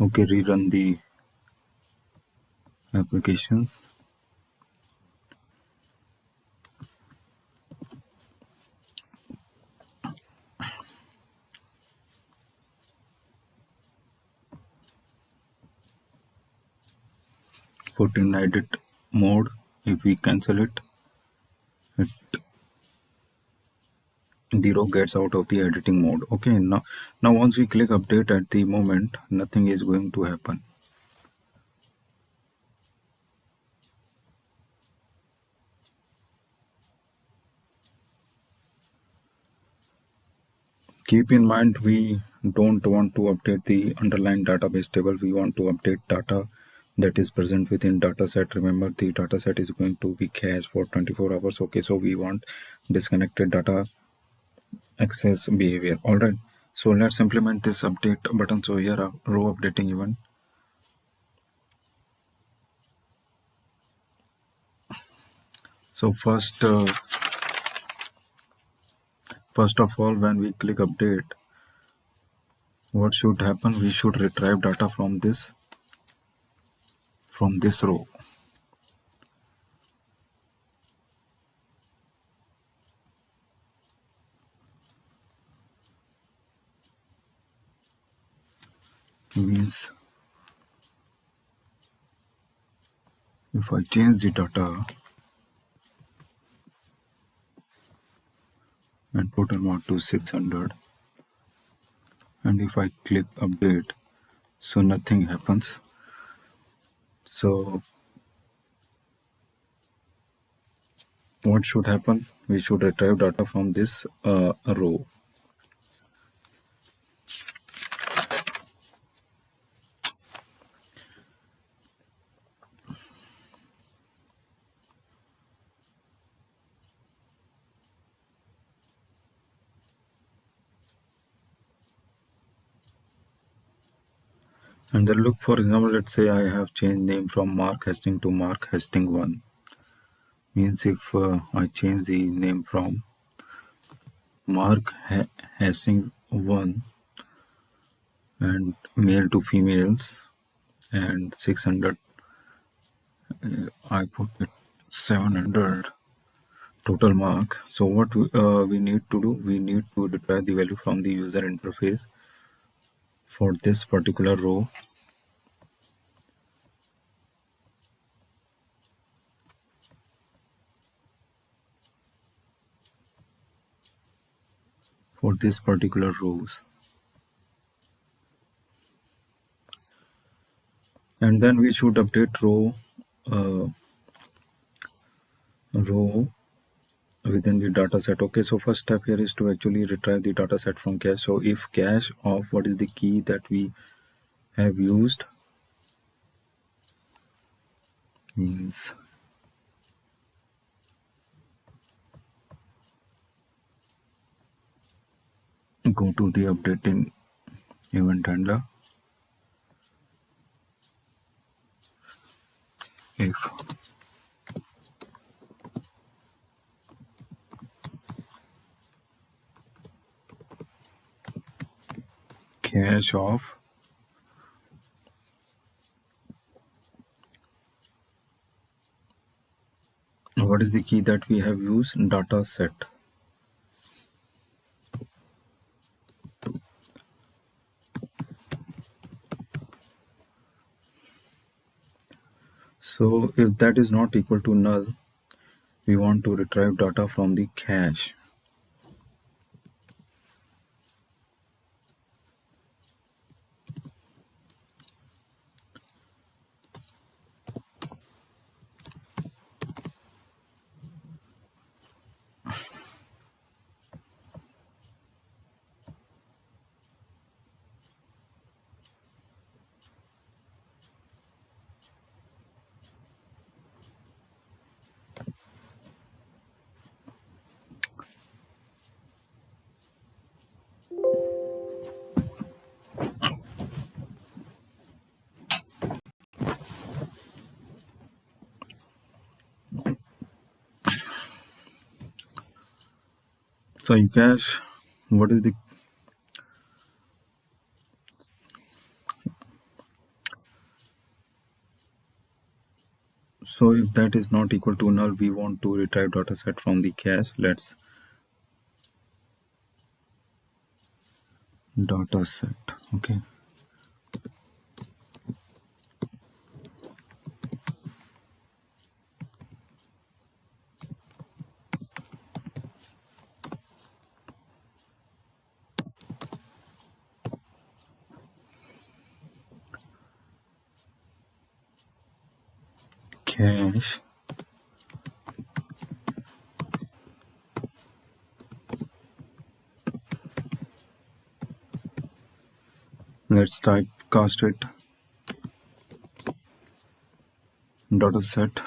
Okay, rerun the applications. Put in edit mode. If we cancel it, the row gets out of the editing mode. Okay, now once we click update, at the moment nothing is going to happen. Keep in mind, we don't want to update the underlying database table. We want to update data that is present within dataset. Remember, the dataset is going to be cached for 24 hours. Okay, so we want disconnected data access behavior. All right, so let's implement this update button. So here a row updating event. So first of all, when we click update, what should happen? We should retrieve data from this row. Means if I change the data and total amount to 600, and if I click update, so nothing happens. So what should happen? We should retrieve data from this row. And then look, for example, let's say I have changed name from Mark Hastings to Mark Hastings 1. Means if I change the name from Mark Hastings 1 and male to females and 600, I put it 700 total mark. So what we need to do, we need to retrieve the value from the user interface for this particular row. For this particular rows, and then we should update row within the data set. Okay, so first step here is to actually retrieve the data set from cache. So if cache of what is the key that we have used, means go to the updating event handler. If cache of what is the key that we have used, data set. So if that is not equal to null, we want to retrieve data from the cache. So in cache, what is the so if that is not equal to null, we want to retrieve data set from the cache. Let's data set. Okay. Cache. Let's typecast it. Data set.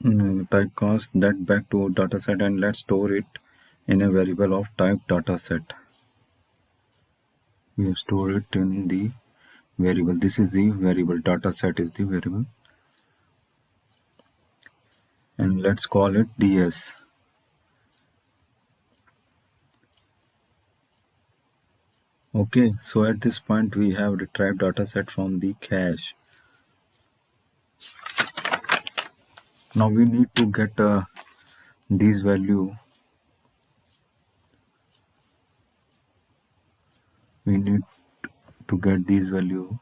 Typecast that back to dataset, and let's store it in a variable of type dataset. We store it in the variable. This is the variable. Dataset is the variable, and let's call it ds. Okay, so at this point we have retrieved dataset from the cache. Now we need to get these value. We need to get these value.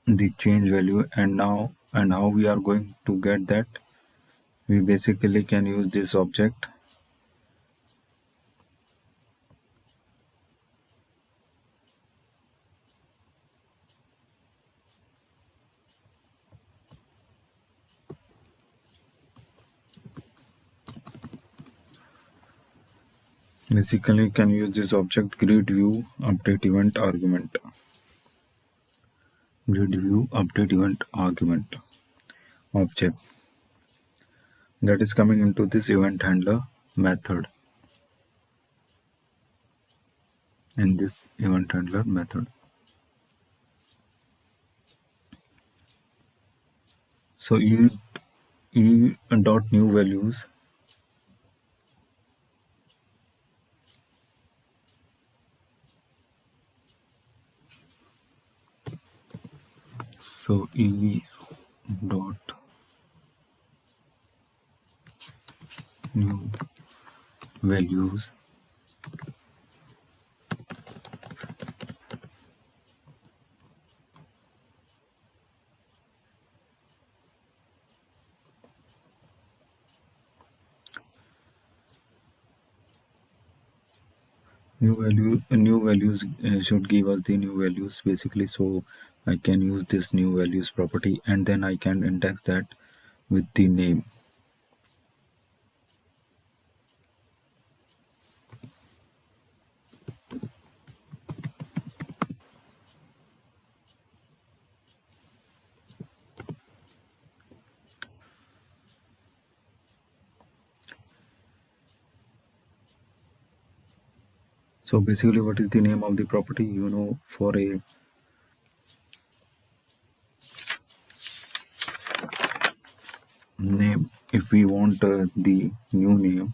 The change value, and how we are going to get that? We basically can use this object. Basically can use this object grid view update event argument. Grid view update event argument object that is coming into this event handler method. In this event handler method. So e dot new values. So e dot new values new values should give us the new values basically. So I can use this new values property, and then I can index that with the name. So basically, what is the name of the property? For a name, if we want the new name,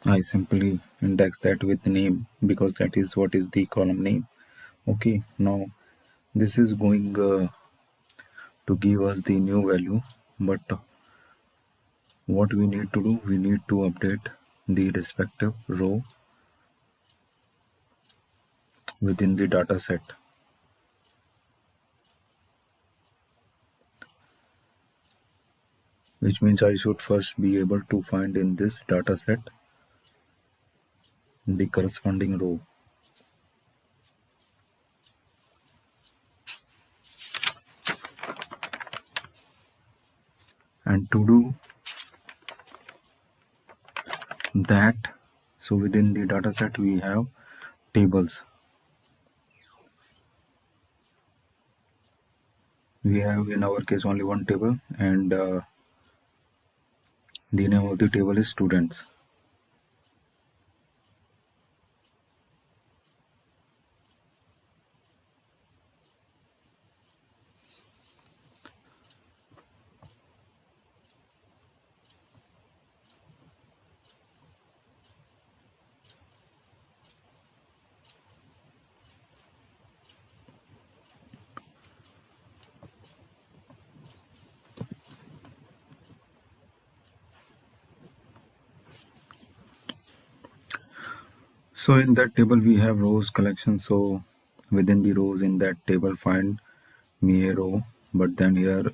I simply index that with name, because that is what is the column name. Okay, now This is going to give us the new value, but what we need to do, we need to update the respective row within the data set, which means I should first be able to find in this data set the corresponding row. And to do that, so within the data set we have tables. We have in our case only one table, and the name of the table is students. So in that table we have rows collection. So within the rows in that table, find me a row. But then here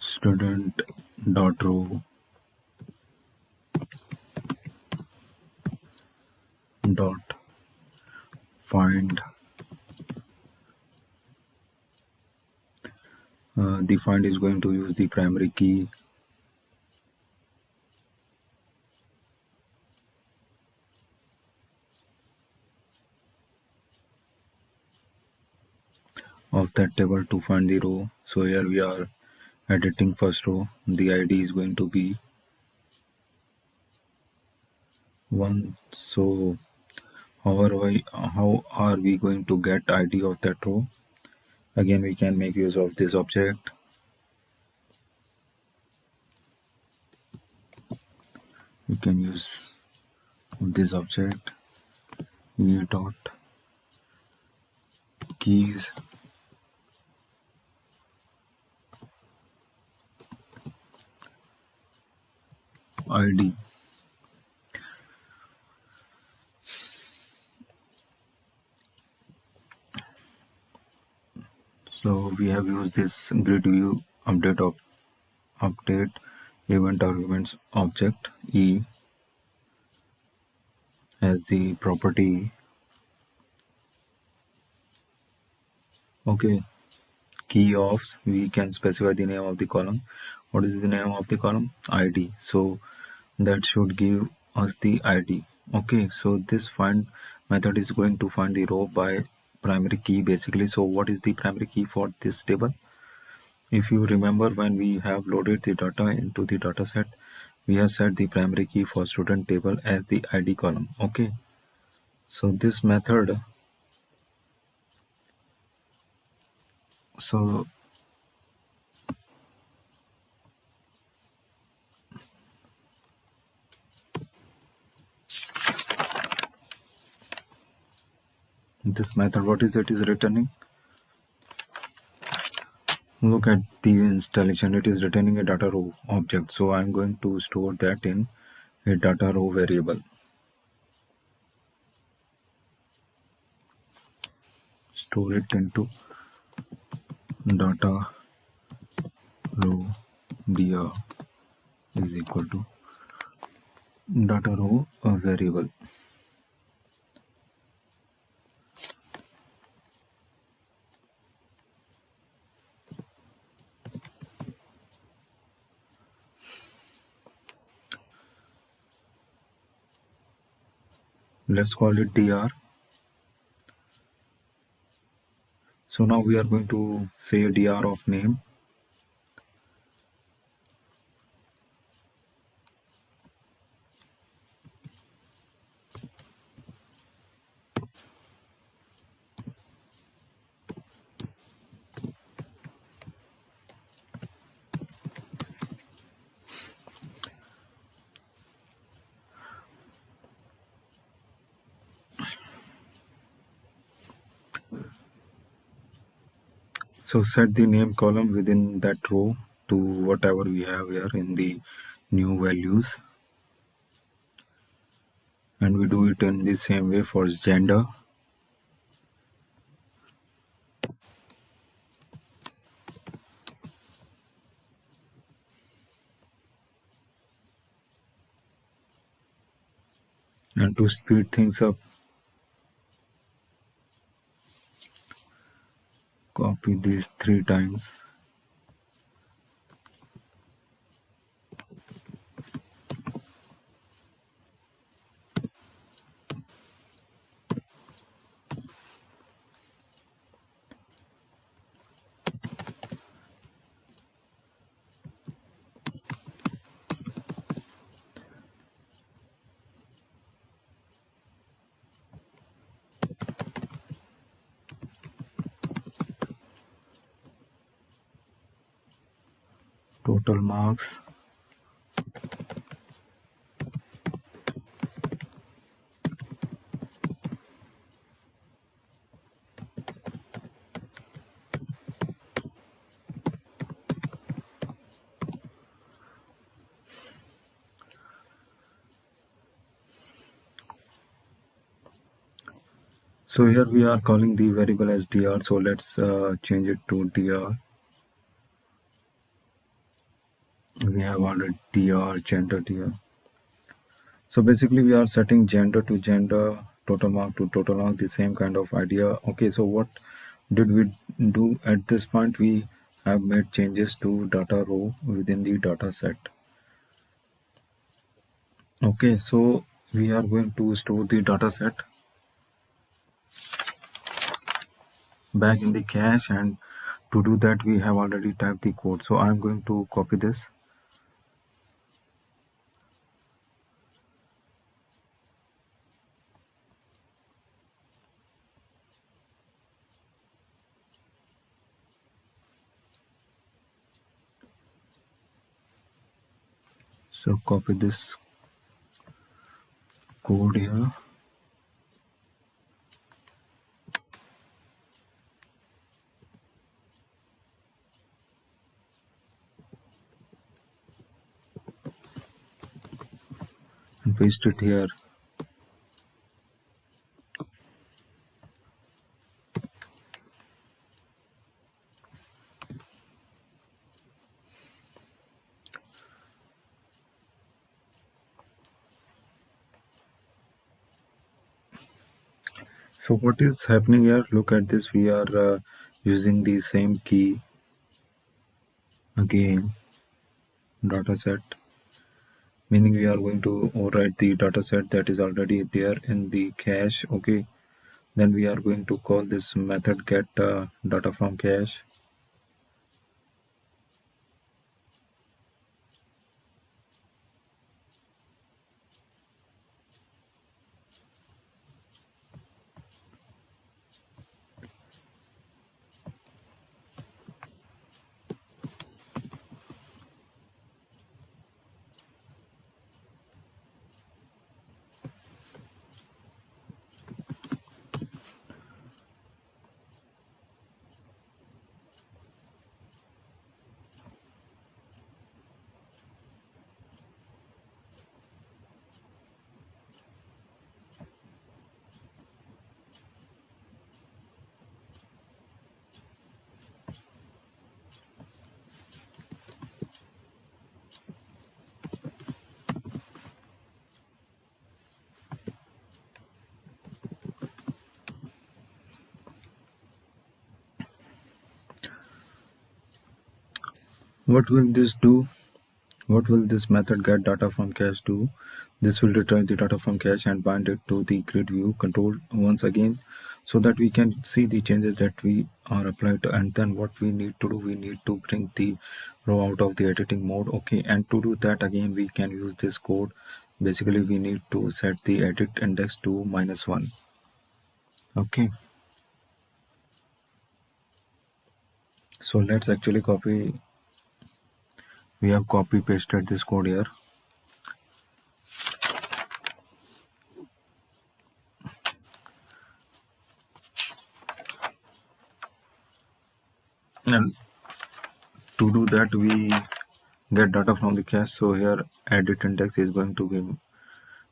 student dot row dot find, the find is going to use the primary key of that table to find the row. So here we are editing first row. The ID is going to be 1. So how are we going to get ID of that row? Again, we can make use of this object. We can use this object e dot keys ID. So we have used this grid view update event arguments object e as the property. Okay, key of, we can specify the name of the column. What is the name of the column? ID. So that should give us the ID. Okay, so this find method is going to find the row by primary key basically. So what is the primary key for this table? If you remember, when we have loaded the data into the dataset, we have set the primary key for student table as the ID column. Okay, so this method, so this method, what is it is returning? Look at the installation, it is returning a data row object. So I'm going to store that in a data row variable. Store it into data row dir is equal to data row variable. Let's call it dr. So now we are going to say dr of name So set the name column within that row to whatever we have here in the new values, and we do it in the same way for gender. And to speed things up, copy these 3 times. Total marks. So here we are calling the variable as dr, so let's change it to dr. We have already dr, gender dr. So basically we are setting gender to gender, total mark to total mark, the same kind of idea. Okay, so what did we do at this point? We have made changes to data row within the data set. Okay, so we are going to store the data set back in the cache, and to do that we have already typed the code. So I'm going to copy this. So copy this code here. And paste it here. So what is happening here? Look at this. We are using the same key again, dataset, meaning we are going to overwrite the dataset that is already there in the cache. Okay, then we are going to call this method get data from cache. What will this do? What will this method get data from cache do? This will return the data from cache and bind it to the grid view control once again, so that we can see the changes that we are applied to. And then what we need to do, we need to bring the row out of the editing mode. Okay, and to do that again we can use this code. Basically we need to set the edit index to -1. Okay, so let's actually copy. We have copy pasted this code here. And to do that, we get data from the cache. So here edit index is going to be,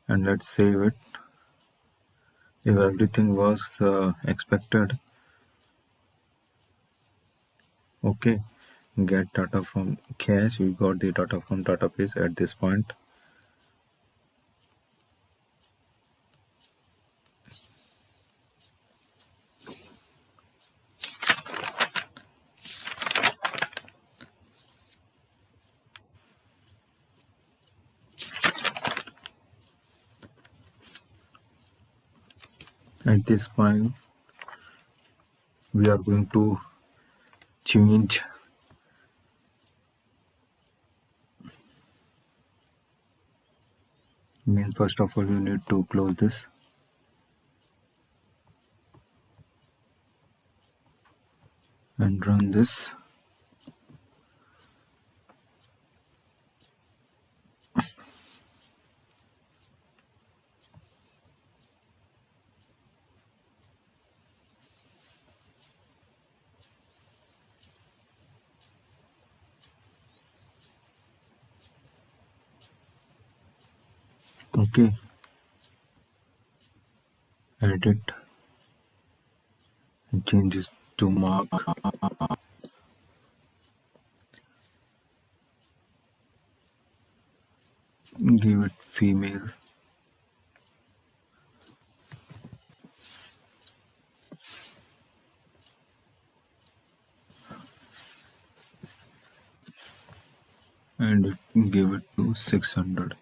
and let's save it. If everything was expected, okay, get data from cache. We got the data from database at this point. At this point, we are going to change. First of all, you need to close this. And run this. Okay, edit and changes to mark. Give it female. And give it to 600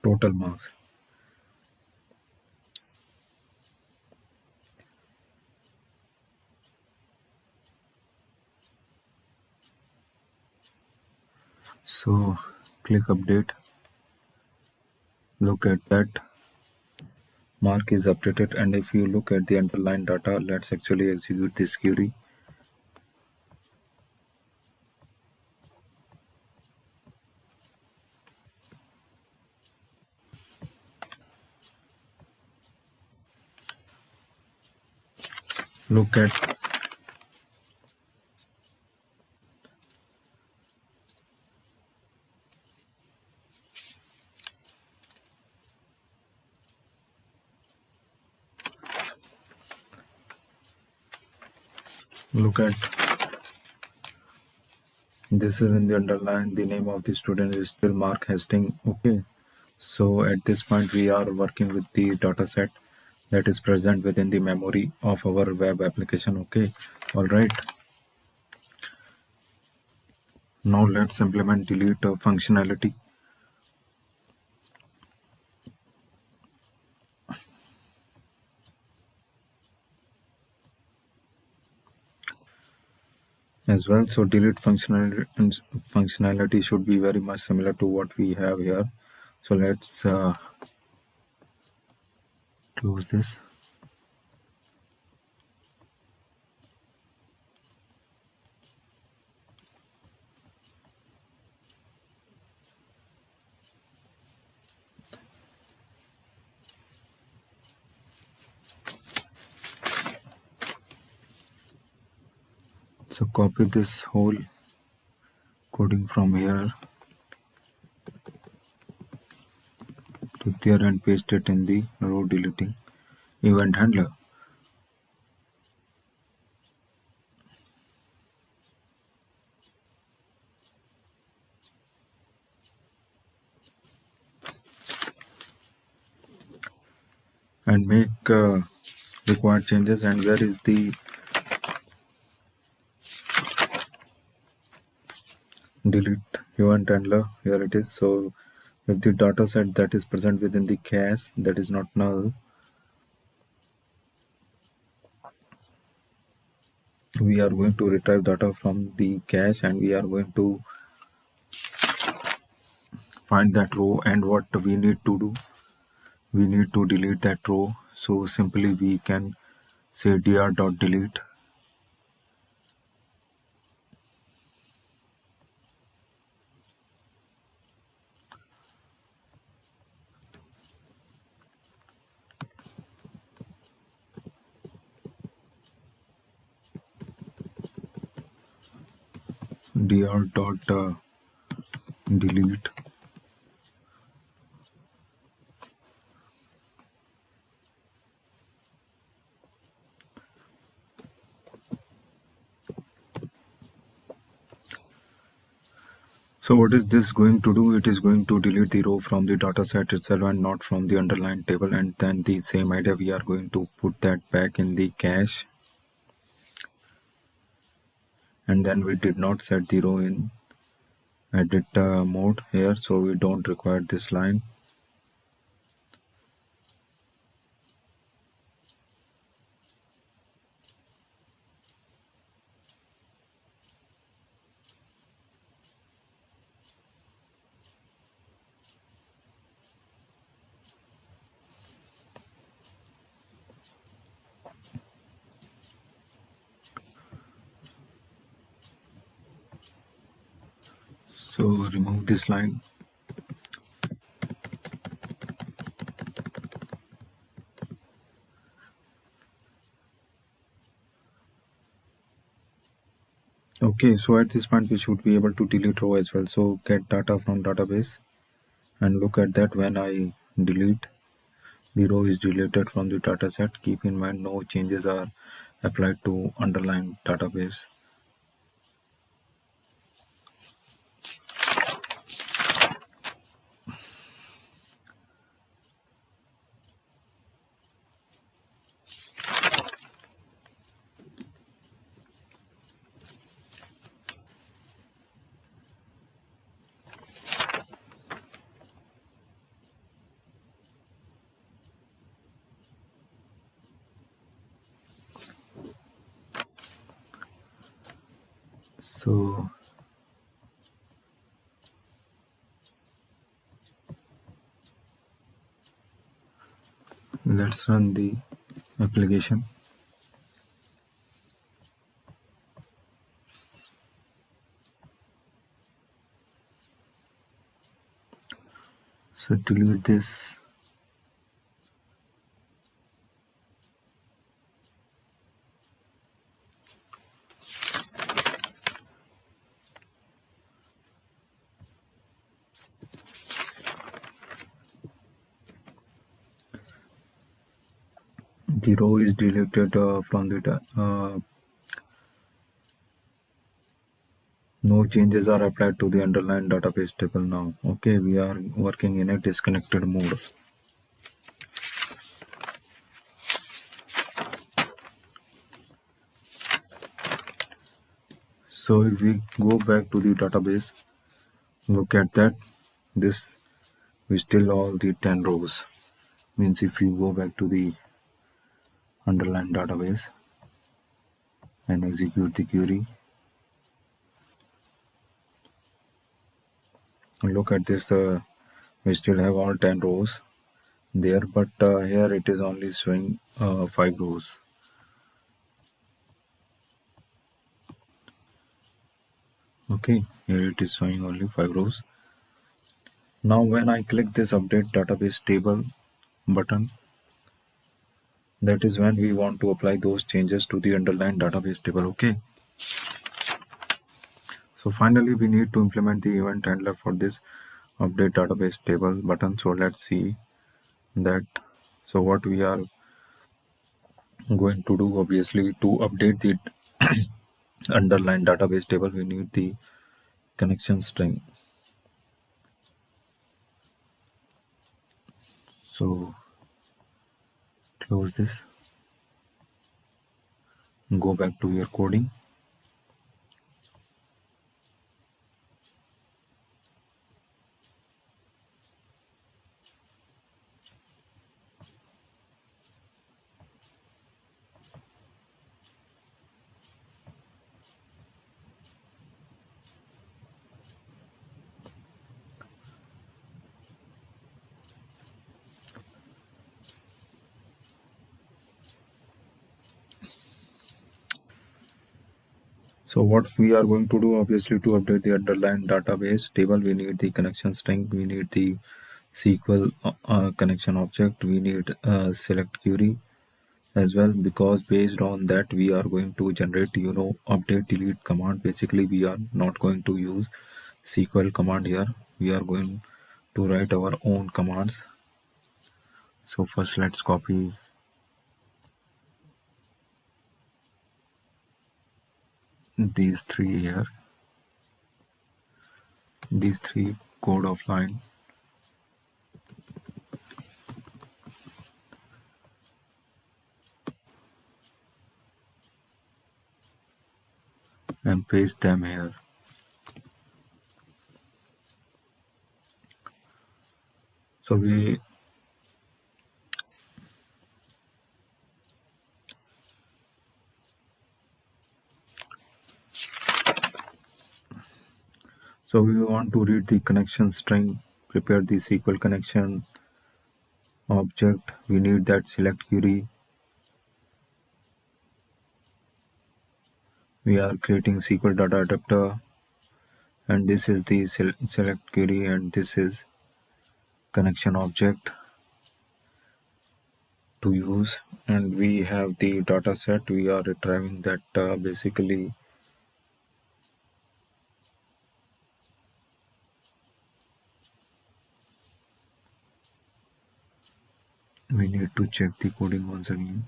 total marks. So click update. Look at that. Mark is updated, and if you look at the underlying data, let's actually execute this query. Look at look at this is in the underline. The name of the student is still Mark Hastings. Okay, so at this point we are working with the dataset that is present within the memory of our web application. Okay, all right. Now let's implement delete functionality. As well. So delete functionality should be very much similar to what we have here. So let's close this. So copy this whole coding from here to there and paste it in the row deleting event handler. And make required changes. And where is the delete event handler? Here it is. So if the data set that is present within the cache that is not null, we are going to retrieve data from the cache and we are going to find that row. And what we need to do, we need to delete that row. So simply we can say dr.delete. delete. So what is this going to do? It is going to delete the row from the data set itself and not from the underlying table, and then the same idea we are going to put that back in the cache, and then we did not set the row in edit mode here, so we don't require this line. So remove this line. Okay, so at this point we should be able to delete row as well. So get data from database and look at that. When I delete, the row is deleted from the dataset. Keep in mind no changes are applied to underlying database. So let's run the application. So delete this. The row is deleted from the no changes are applied to the underlying database table now. Okay, we are working in a disconnected mode. So if we go back to the database, look at that. This we still all the 10 rows. Means if you go back to the underlying database and execute the query, look at this. We still have all 10 rows there, but here it is only showing 5 rows. Okay, here it is showing only 5 rows. Now when I click this update database table button, that is when we want to apply those changes to the underlying database table. Okay, so finally we need to implement the event handler for this update database table button. So let's see that. So what we are going to do, obviously to update the underlying database table, we need the connection string. So close this, go back to your coding. So what we are going to do, obviously to update the underlying database table, we need the connection string, we need the SQL connection object, we need select query, as well, because based on that we are going to generate update delete command. Basically we are not going to use SQL command here. We are going to write our own commands. So first let's copy these three here, these three code of line, and paste them here. So we want to read the connection string, prepare the SQL connection object. We need that select query. We are creating SQL data adapter, and this is the select query, and this is connection object to use. And we have the data set. We are retrieving that. Basically we need to check the coding once again.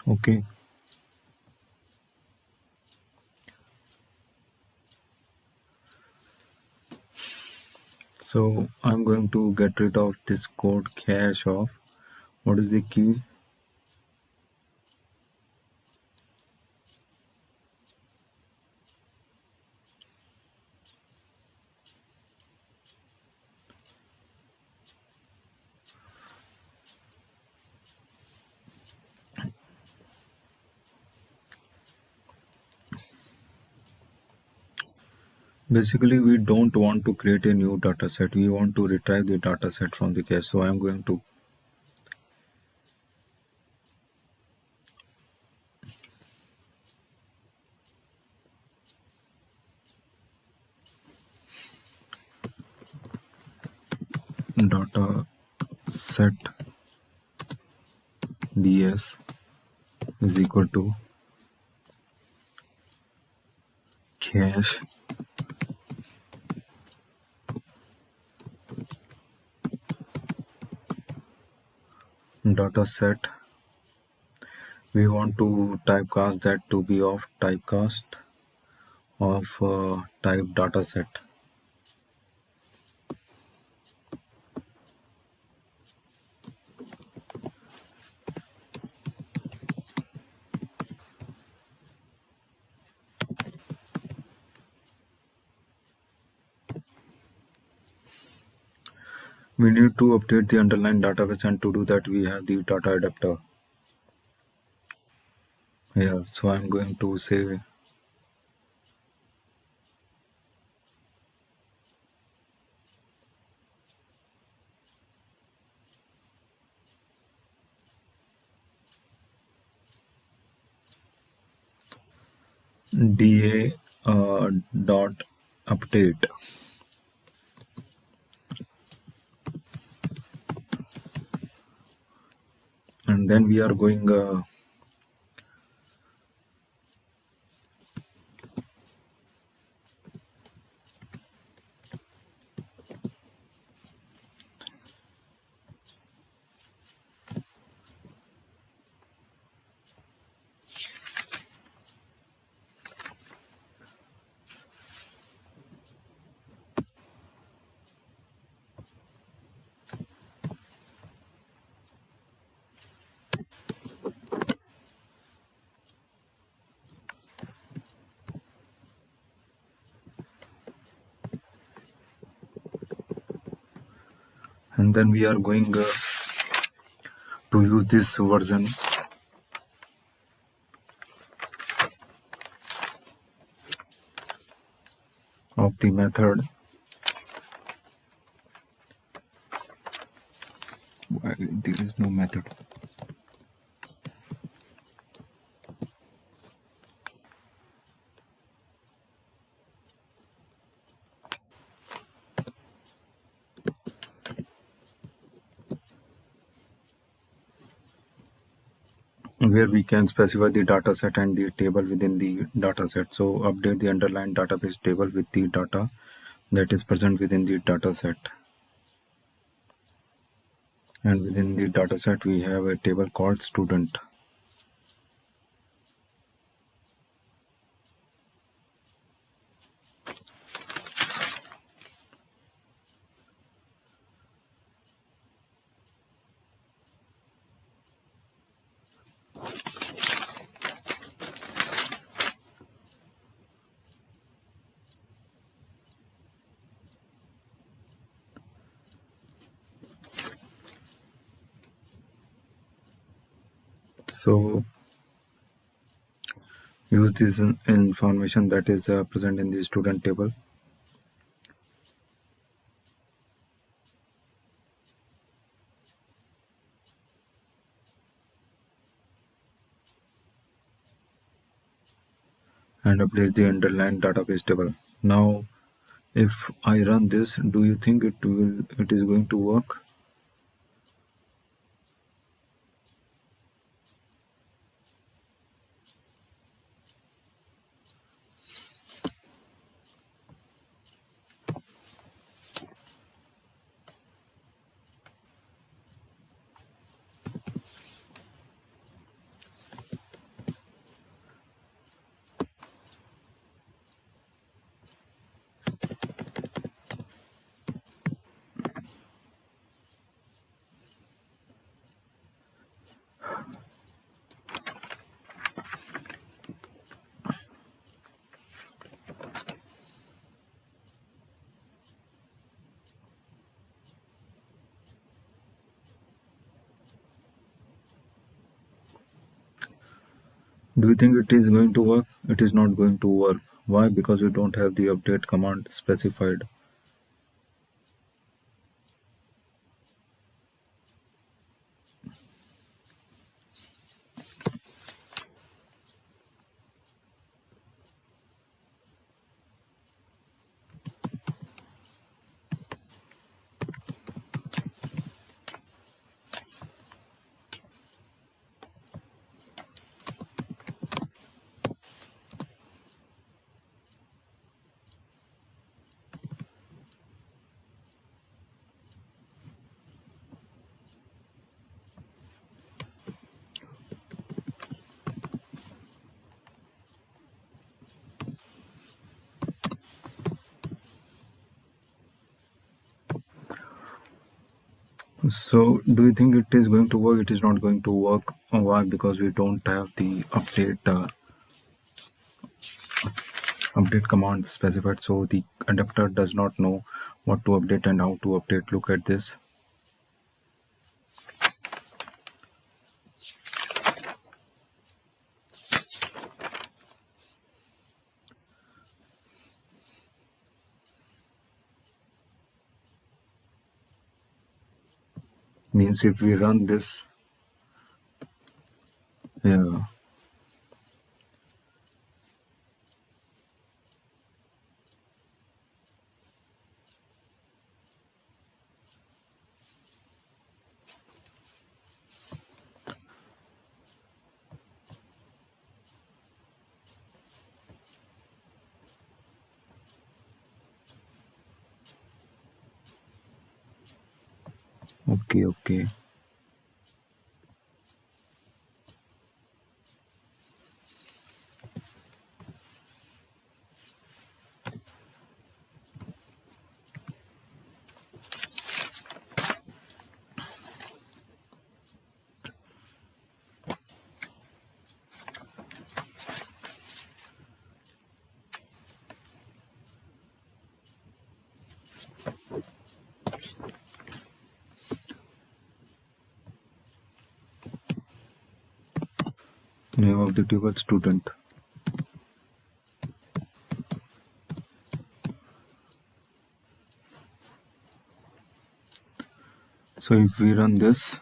Okay, so I'm going to get rid of this code cache of, what is the key? Basically we don't want to create a new data set. We want to retrieve the data set from the cache. So I'm going to data set ds is equal to cache data set. We want to typecast that to be of typecast of type data set. We need to update the underlying database, and to do that we have the data adapter here. So I'm going to say da dot update, and then we are going and then we are going to use this version of the method. Why there is no method? where we can specify the data set and the table within the data set. So update the underlying database table with the data that is present within the data set. And within the data set, we have a table called student. So use this information that is present in the student table. And update the underlying database table. Now, if I run this, do you think it is going to work? Do you think it is going to work? It is not going to work. Why? Because we don't have the update command specified. So, do you think it is going to work? It is not going to work. Why? Because we don't have the update command specified. So the adapter does not know what to update and how to update. Look at this. Means if we run this, yeah. Okay, okay. Name of the table student. So if we run this,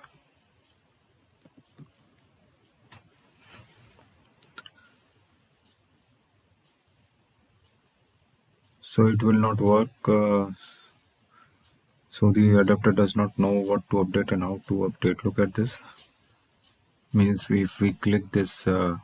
so it will not work. So the adapter does not know what to update and how to update. Look at this. Means if we click this if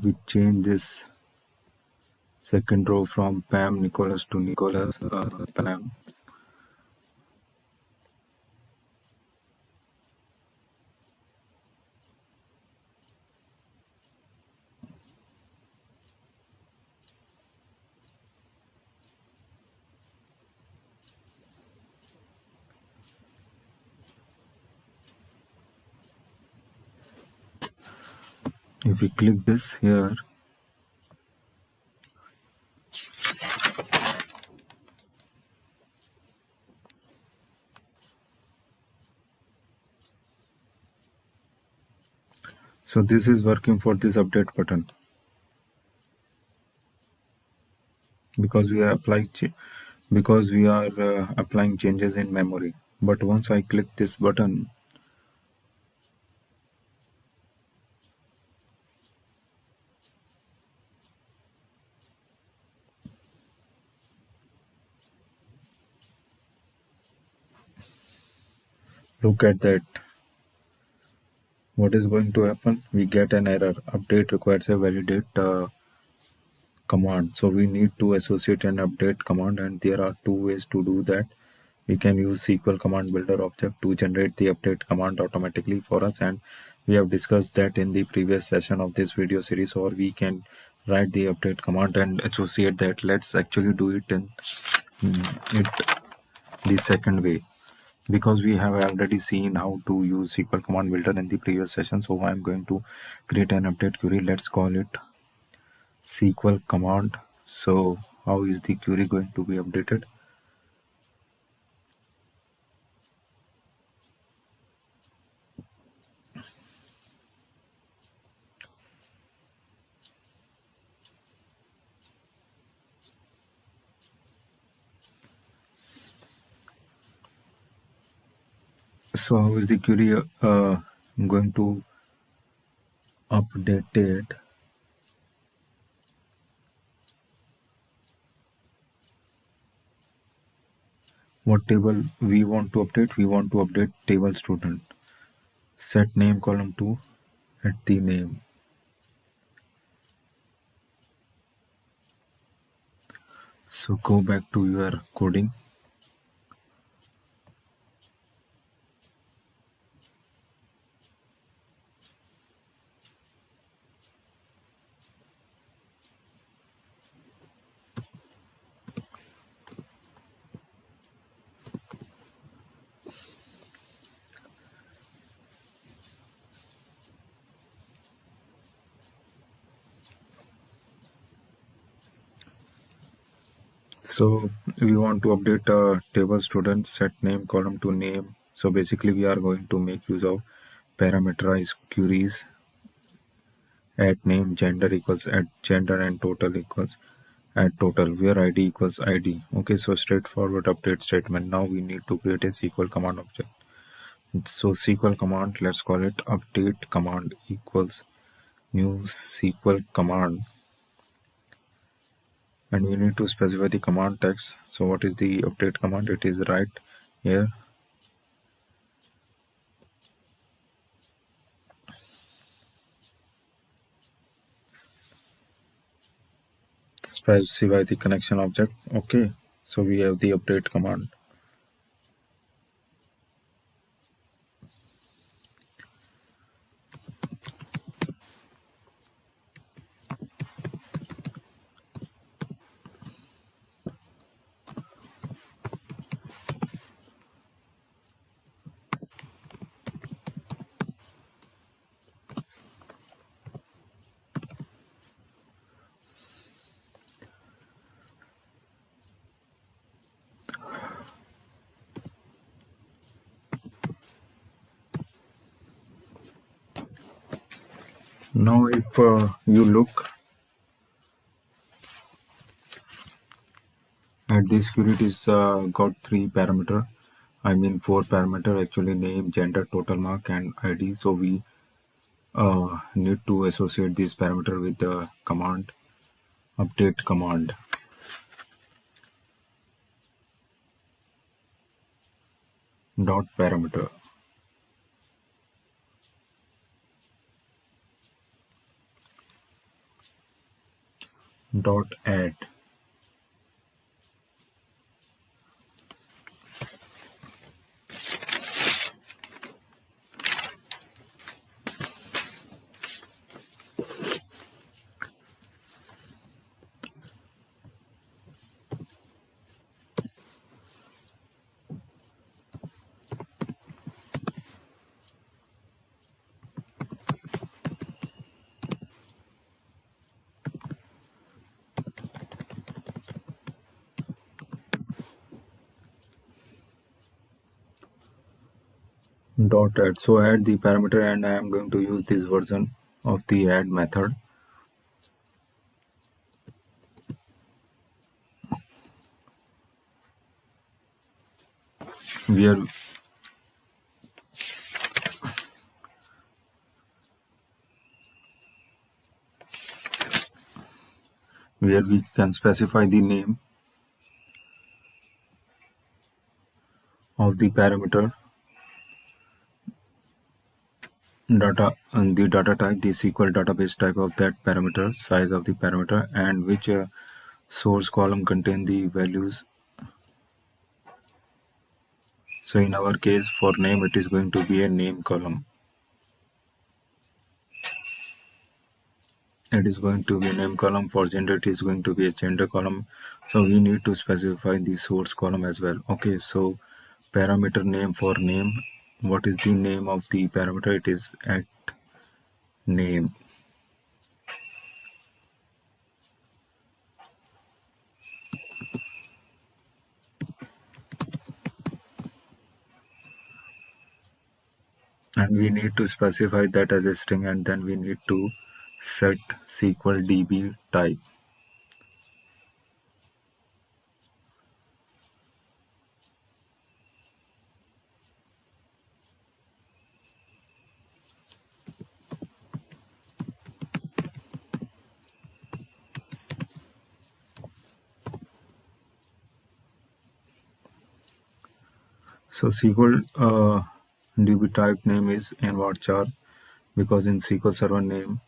we change this second row from Pam Nicholas to Nicholas Pam, if we click this here, so this is working for this update button because we are applying changes in memory. But once I click this button, look at that. What is going to happen? We get an error. Update requires a validate command. So we need to associate an update command, and there are two ways to do that. We can use SQL command builder object to generate the update command automatically for us, and we have discussed that in the previous session of this video series. Or we can write the update command and associate that. Let's actually do it in it the second way, because we have already seen how to use SQL command builder in the previous session. So I'm going to create an update query. Let's call it SQL command. So how is the query going to be updated? So how is the query going to update it? What table we want to update? We want to update table student. Set name column to at the name. So go back to your coding. So we want to update table student, set name column to name. So basically we are going to make use of parameterized queries. At name gender equals at gender and total equals at total, where id equals id. Okay, so straightforward update statement. Now we need to create a SQL command object. So SQL command, let's call it update command equals new SQL command, and we need to specify the command text. So what is the update command? It is right here. Specify the connection object. Okay, so we have the update command. Now if you look at this query, it is got three parameter, I mean four parameter actually: name, gender, total mark, and id. So we need to associate this parameter with the command update command dot parameter dot add. Dot add. So add the parameter, and I am going to use this version of the add method where we can specify the name of the parameter, data, and the data type, the SQL database type of that parameter, size of the parameter, and which source column contain the values. So in our case, for name, it is going to be a name column. It is going to be a name column. For gender, it is going to be a gender column. So we need to specify the source column as well. Okay, so parameter name, for name, what is the name of the parameter? It is at name. And we need to specify that as a string, and then we need to set SQL DB type. So SQL DB type name is varchar, because in SQL Server name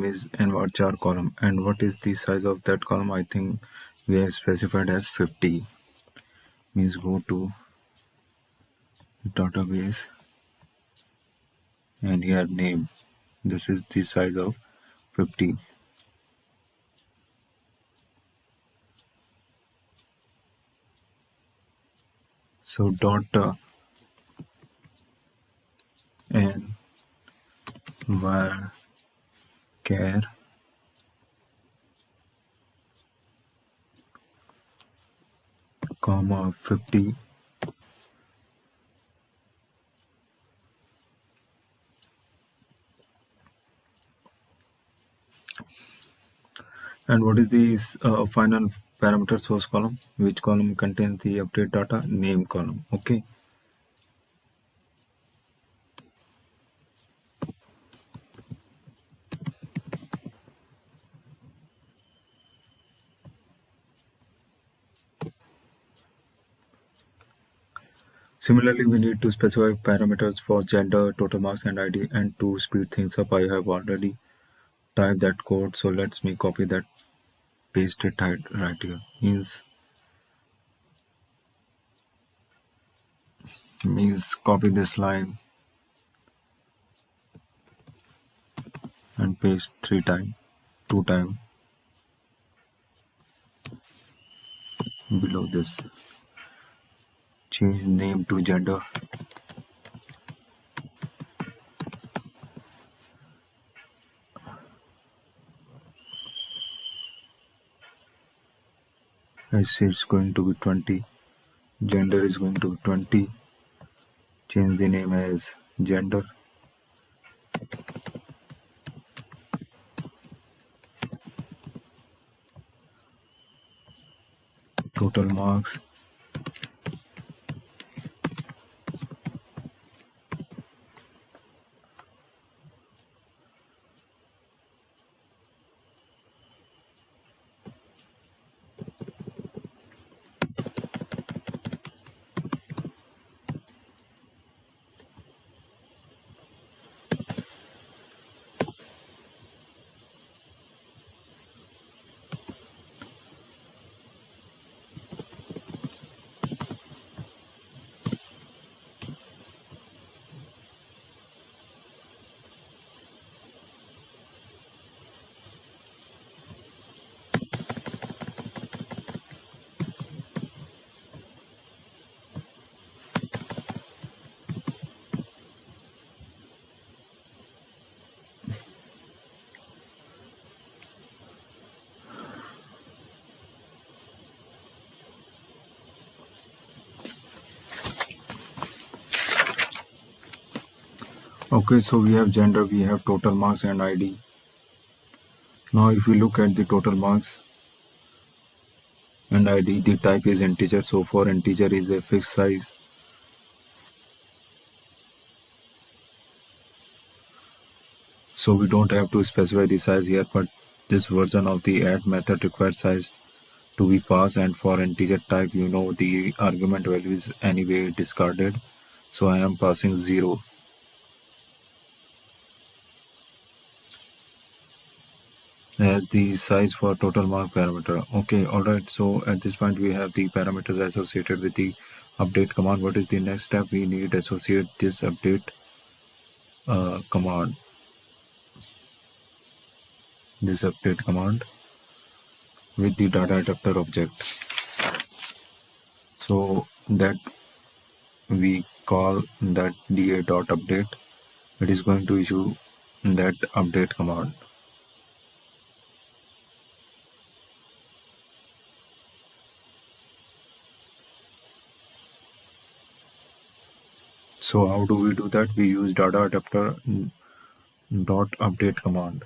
is varchar column. And what is the size of that column? I think we have specified as 50. Means go to database and here name. This is the size of 50. So dot n varchar comma 50. And what is the final parameter source column? Which column contains the update data? Name column. Okay. Similarly, we need to specify parameters for gender, total marks, and ID. And to speed things up, I have already typed that code. So let's me copy that, paste it right here. Means copy this line and paste 2 times below this. Change name to gender. It's going to be 20. Gender is going to be 20. Change the name as gender. Total marks. Okay, so we have gender, we have total marks and ID. Now if we look at the total marks and ID, the type is integer. So for integer is a fixed size. So we don't have to specify the size here, but this version of the add method requires size to be passed, and for integer type, the argument value is anyway discarded. So I am passing 0 as the size for total mark parameter. Okay, alright, so at this point we have the parameters associated with the update command. What is the next step? We need associate this update command, with the data adapter object. So that we call that da.update. It is going to issue that update command. So how do we do that? We use DataAdapter dot update command.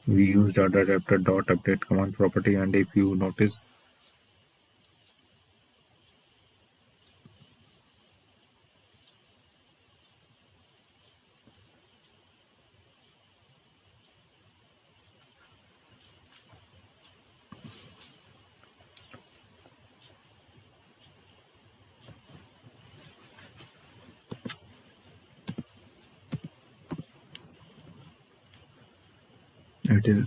We use DataAdapter dot update command property, and if you notice, it is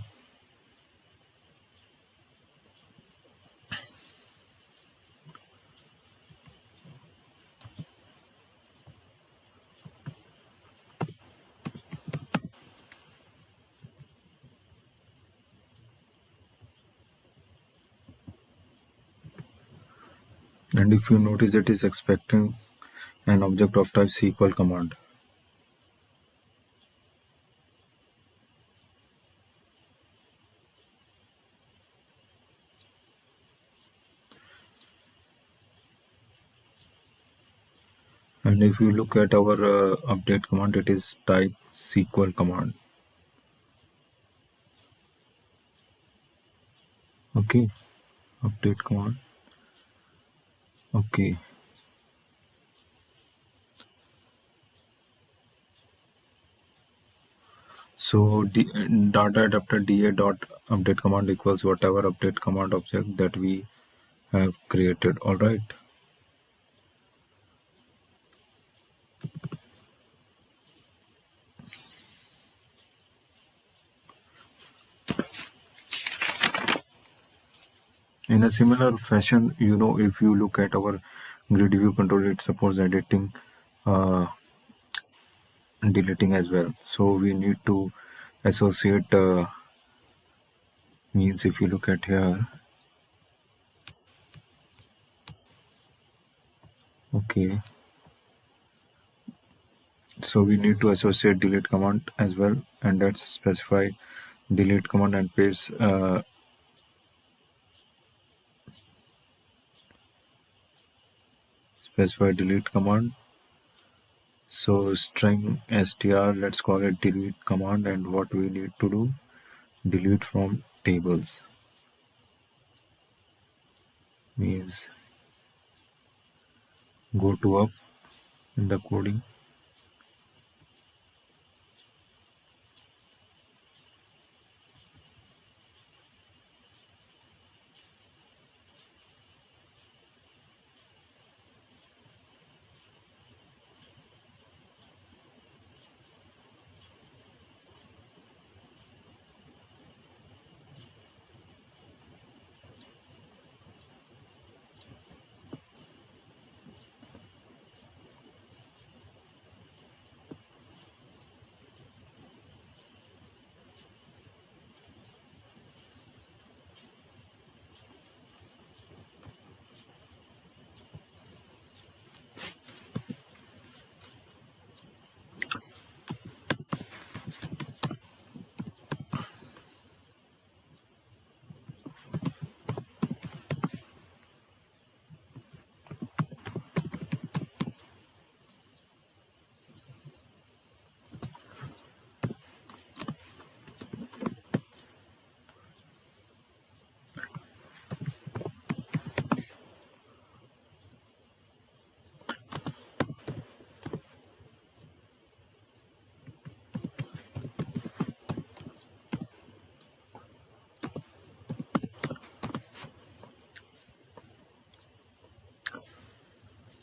and if you notice, it is expecting an object of type SQL command. And if you look at our update command, it is type SQL command. Okay, update command. Okay, so data adapter da dot update command equals whatever update command object that we have created. All right. In a similar fashion, if you look at our grid view controller, it supports editing uh, and deleting as well. So we need to associate means if you look at here. Okay, so we need to associate delete command as well, and let's specify delete command and paste specify delete command. So string str, let's call it delete command, and what we need to do, delete from tables, means go to up in the coding.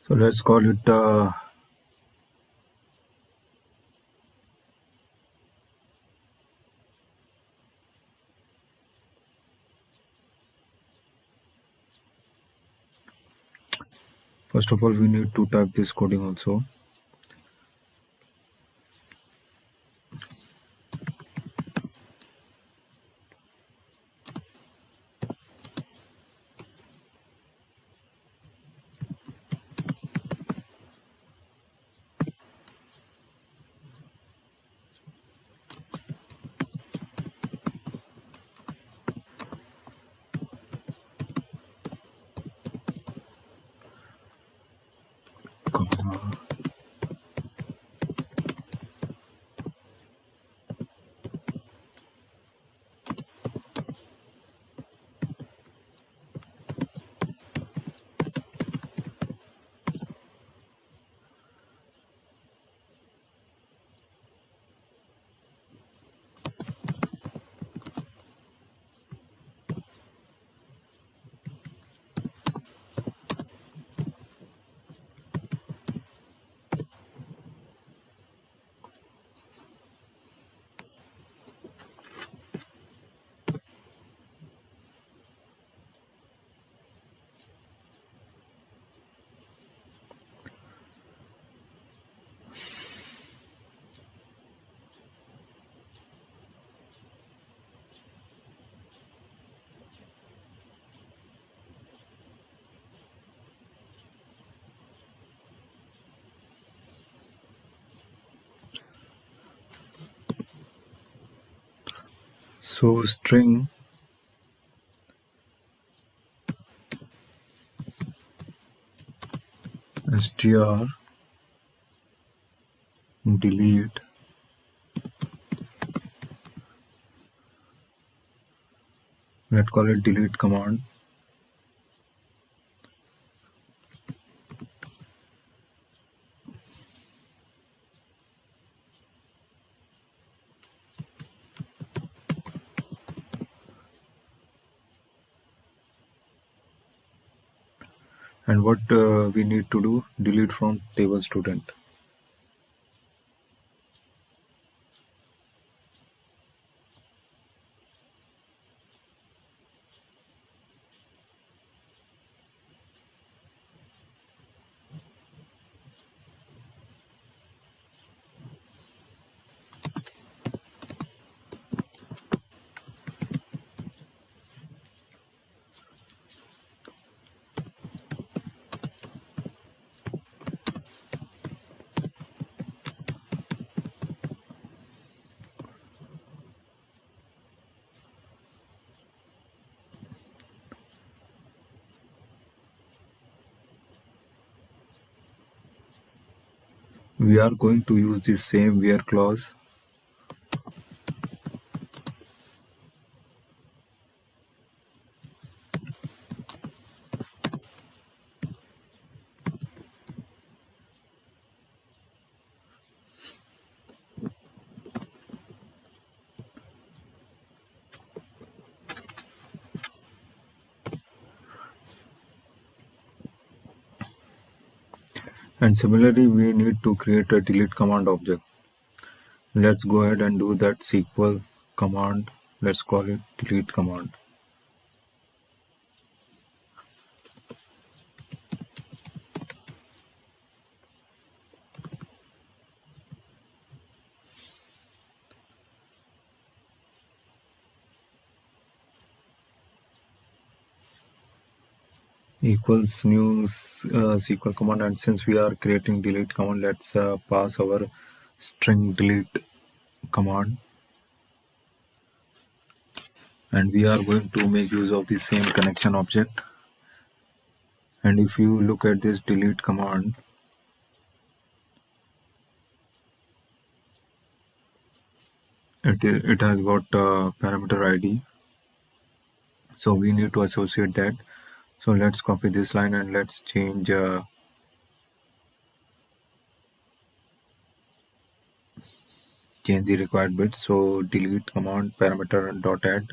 So let's call it first of all we need to type this coding also. Comma. So string str delete, let's call it delete command, and what we need to do, delete from table student. We are going to use this same where clause. And similarly, we need to create a delete command object. Let's go ahead and do that SQL command. Let's call it delete command. Equals new SQL command, and since we are creating delete command, let's pass our string delete command, and we are going to make use of the same connection object. And if you look at this delete command, it has got parameter ID, so we need to associate that. So let's copy this line and let's change the required bit. So delete command parameter dot add,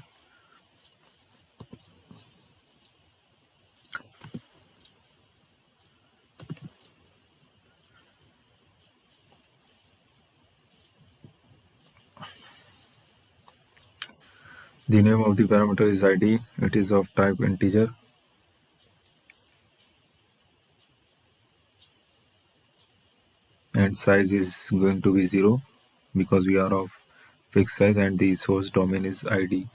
The name of the parameter is id. It is of type integer. And size is going to be 0 because we are of fixed size, and the source domain is id.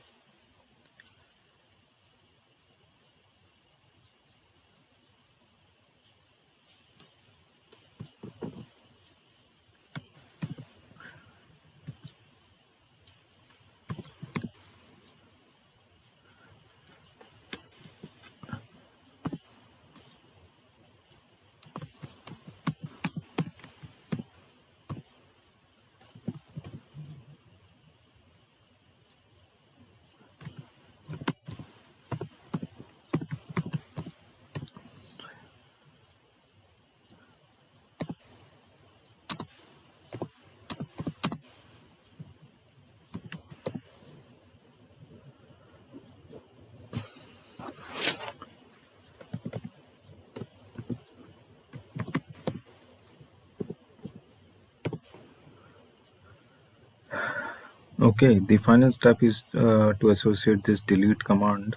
Okay, the final step is to associate this delete command,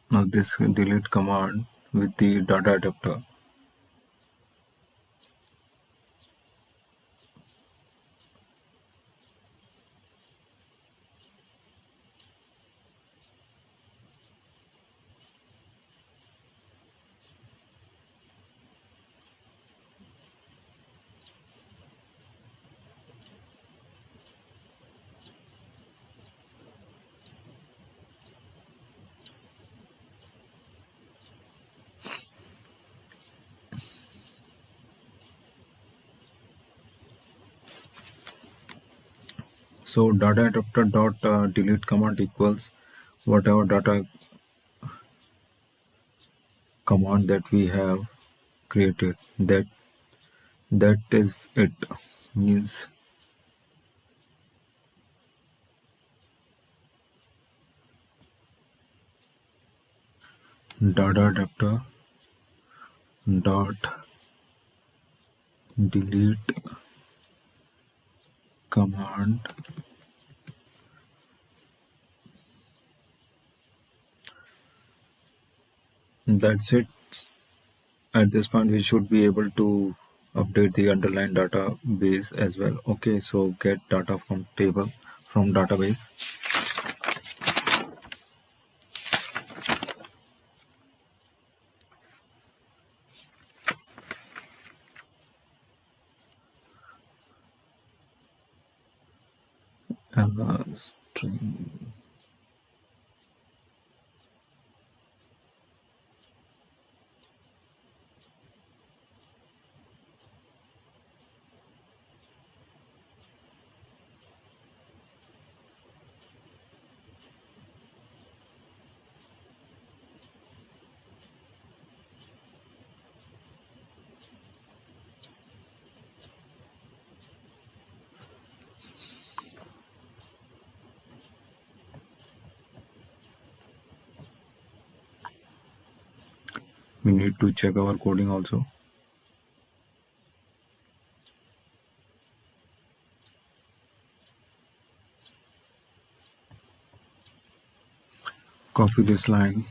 with the data adapter. So data adapter dot delete command equals whatever data command that we have created. That is it. Means data adapter dot delete command that's it. At this point we should be able to update the underlying database as well. Okay, so get data from database. String. We need to check our coding also. Copy this line.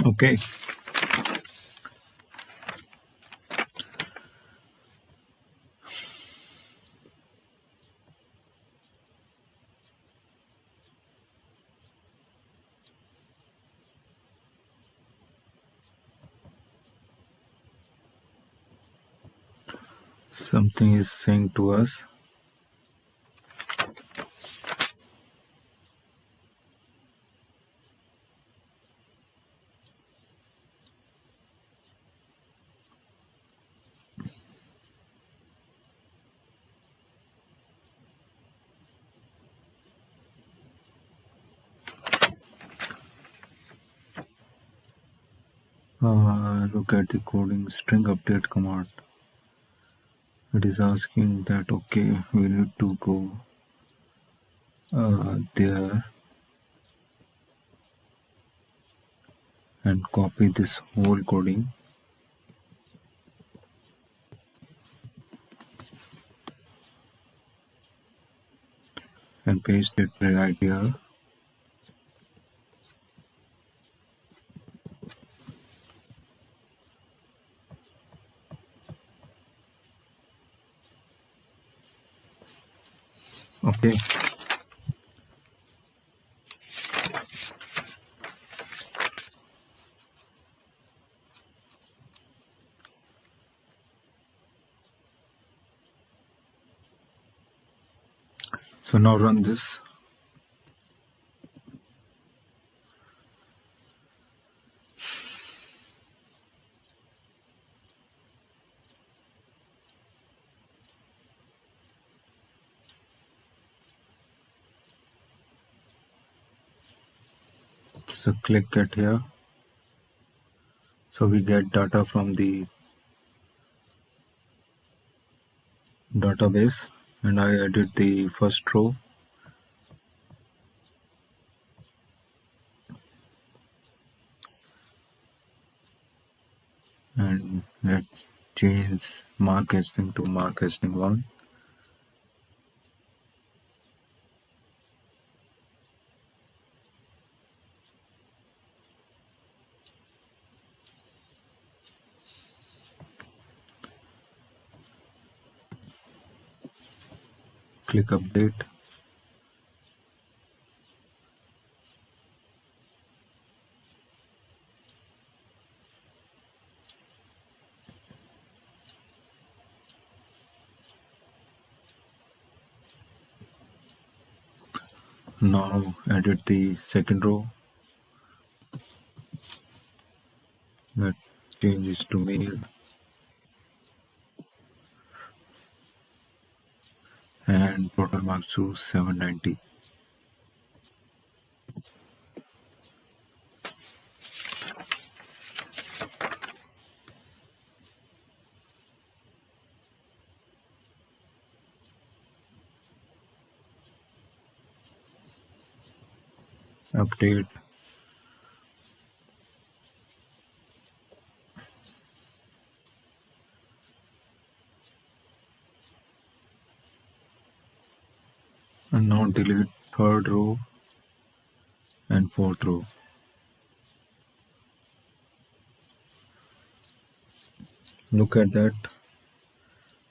Okay. Something is saying to us. Look at the coding string update command. It is asking that okay, we need to go there and copy this whole coding and paste it right here. Okay. So now run this. So click it here. So we get data from the database, and I edit the first row. And let's change mark hasting to mark hasting 1. Click update. Now edit the second row. That changes to male and total marks to 790. Update. And now delete third row and fourth row. Look at that.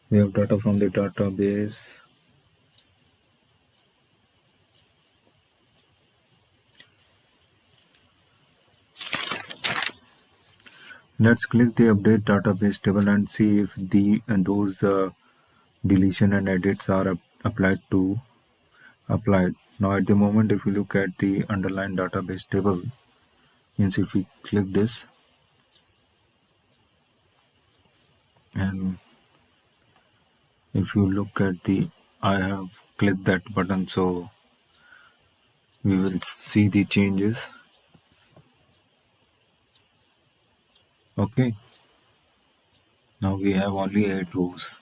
We have data from the database. Let's click the update database table and see if those deletion and edits are applied. Now at the moment, if you look at the underlying database table, means if we click this and if you look at the, I have clicked that button, so we will see the changes. Okay, now we have only 8 rows.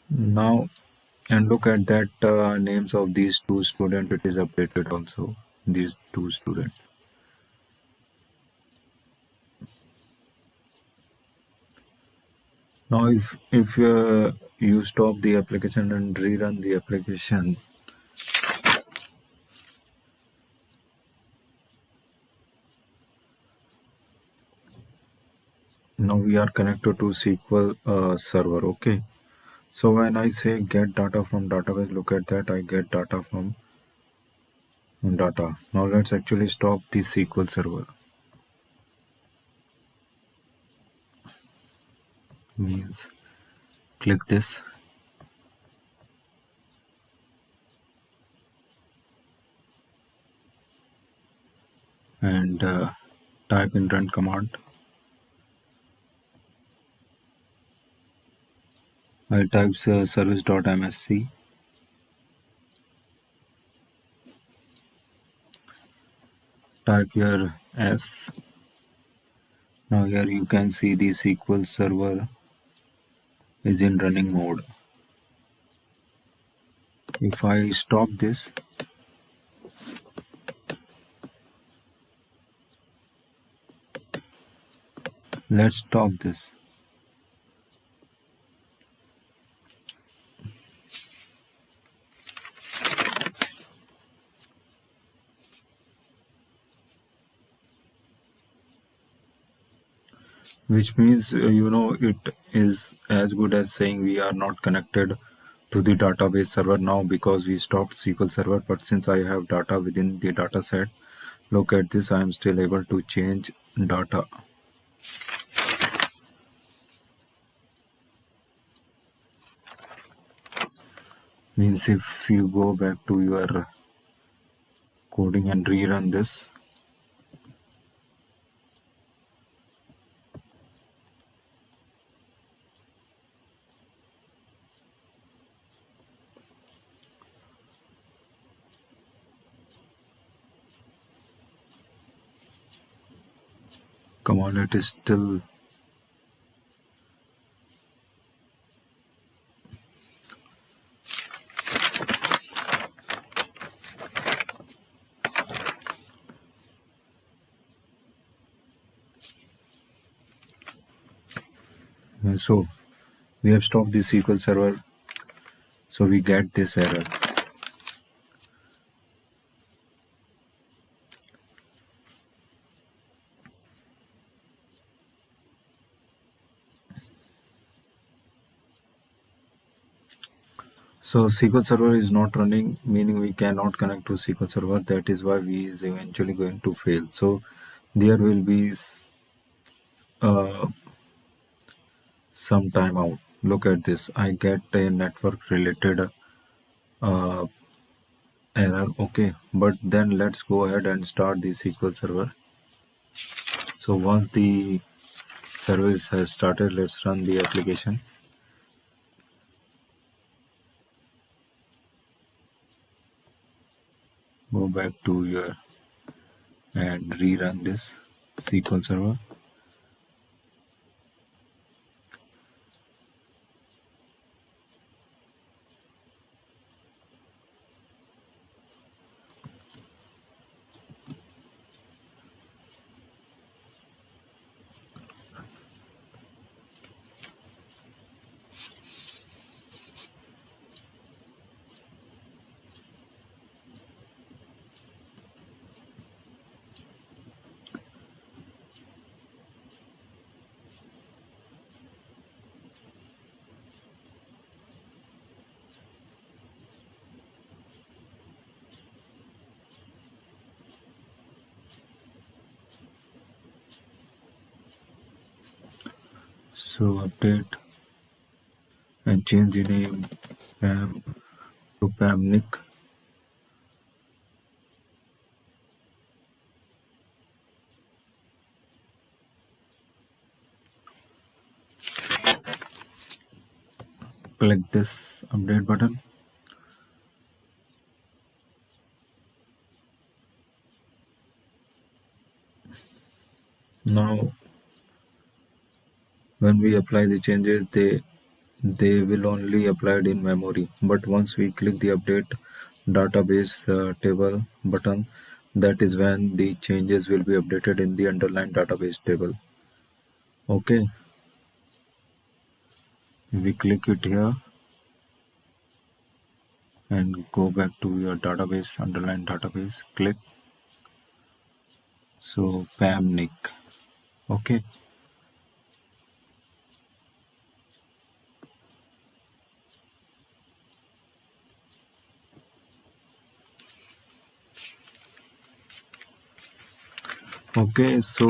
Now and look at that names of these two students, it is updated also, these two students. Now if you stop the application and rerun the application, now we are connected to SQL server. Okay, So when I say get data from database, look at that, I get data from data. Now let's actually stop the SQL server. Means click this and type in run command. I type service.msc. Type here S. Now here you can see the SQL server is in running mode. If I stop this, let's stop this. Which means, it is as good as saying we are not connected to the database server now because we stopped SQL server. But since I have data within the data set, look at this, I am still able to change data. Means if you go back to your coding and rerun this, come on, it is still. So we have stopped the SQL server, so we get this error. So SQL server is not running, meaning we cannot connect to SQL server. That is why we is eventually going to fail. So there will be uh, some timeout. Look at this. I get a network related uh, error. Okay, but then let's go ahead and start the SQL server. So once the service has started, let's run the application. Go back to your and rerun this SQL server. So update and change the name Pam to Pam Nick. Click this update button. Now when we apply the changes, they will only applied in memory, but once we click the update database table button, that is when the changes will be updated in the underlying database table. Okay, we click it here and go back to your database, underlying database, click. So Pam Nick. Okay, Okay, so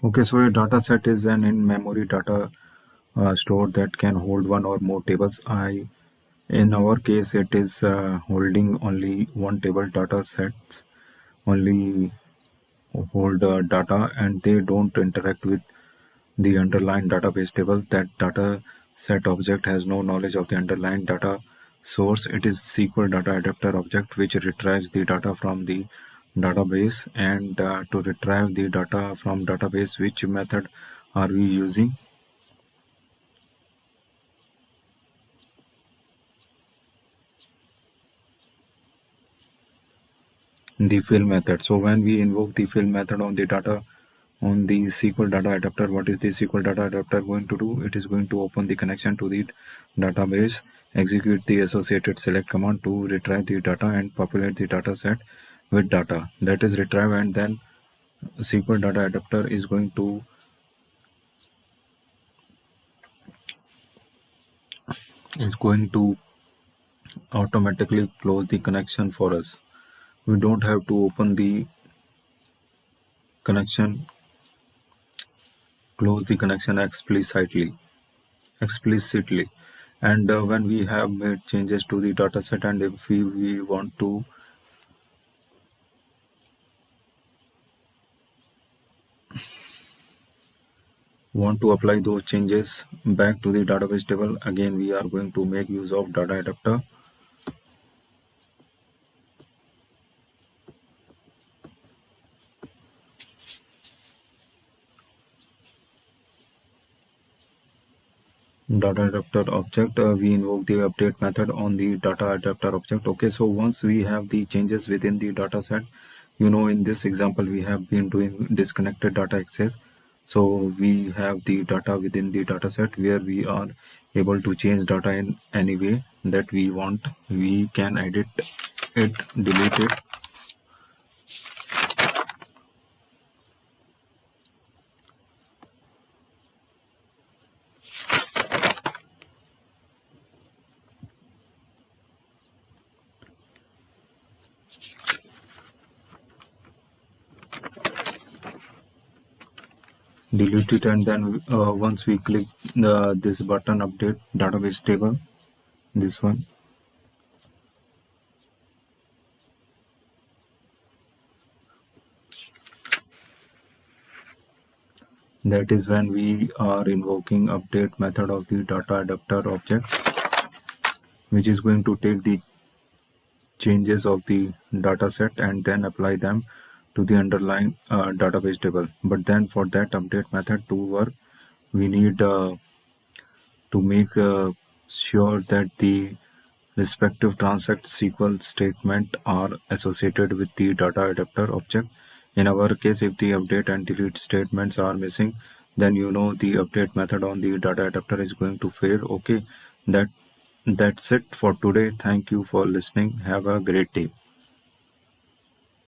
a data set is an in-memory data store that can hold one or more tables. In our case, it is holding only one table. Data sets only hold data, and they don't interact with the underlying database table. That data set object has no knowledge of the underlying data source. It is SQL data adapter object which retrieves the data from the database. And to retrieve the data from database, which method are we using? The fill method. So when we invoke the fill method on the data on the SQL data adapter, what is the SQL data adapter going to do? It is going to open the connection to the database, execute the associated select command to retrieve the data and populate the data set with data that is retrieved, and then SQL data adapter is going to automatically close the connection for us. We don't have to open the connection, close the connection explicitly. And when we have made changes to the dataset, and if we want to apply those changes back to the database table, again we are going to make use of data adapter. Data adapter object, we invoke the update method on the data adapter object. Okay, so once we have the changes within the data set, in this example we have been doing disconnected data access. So we have the data within the data set where we are able to change data in any way that we want. We can edit it, delete it, and then once we click this button update database table, this one, that is when we are invoking update method of the data adapter object, which is going to take the changes of the data set and then apply them to the underlying database table. But then for that update method to work, we need to make sure that the respective transact SQL statement are associated with the data adapter object. In our case, if the update and delete statements are missing, then the update method on the data adapter is going to fail. Okay, that's it for today. Thank you for listening. Have a great day.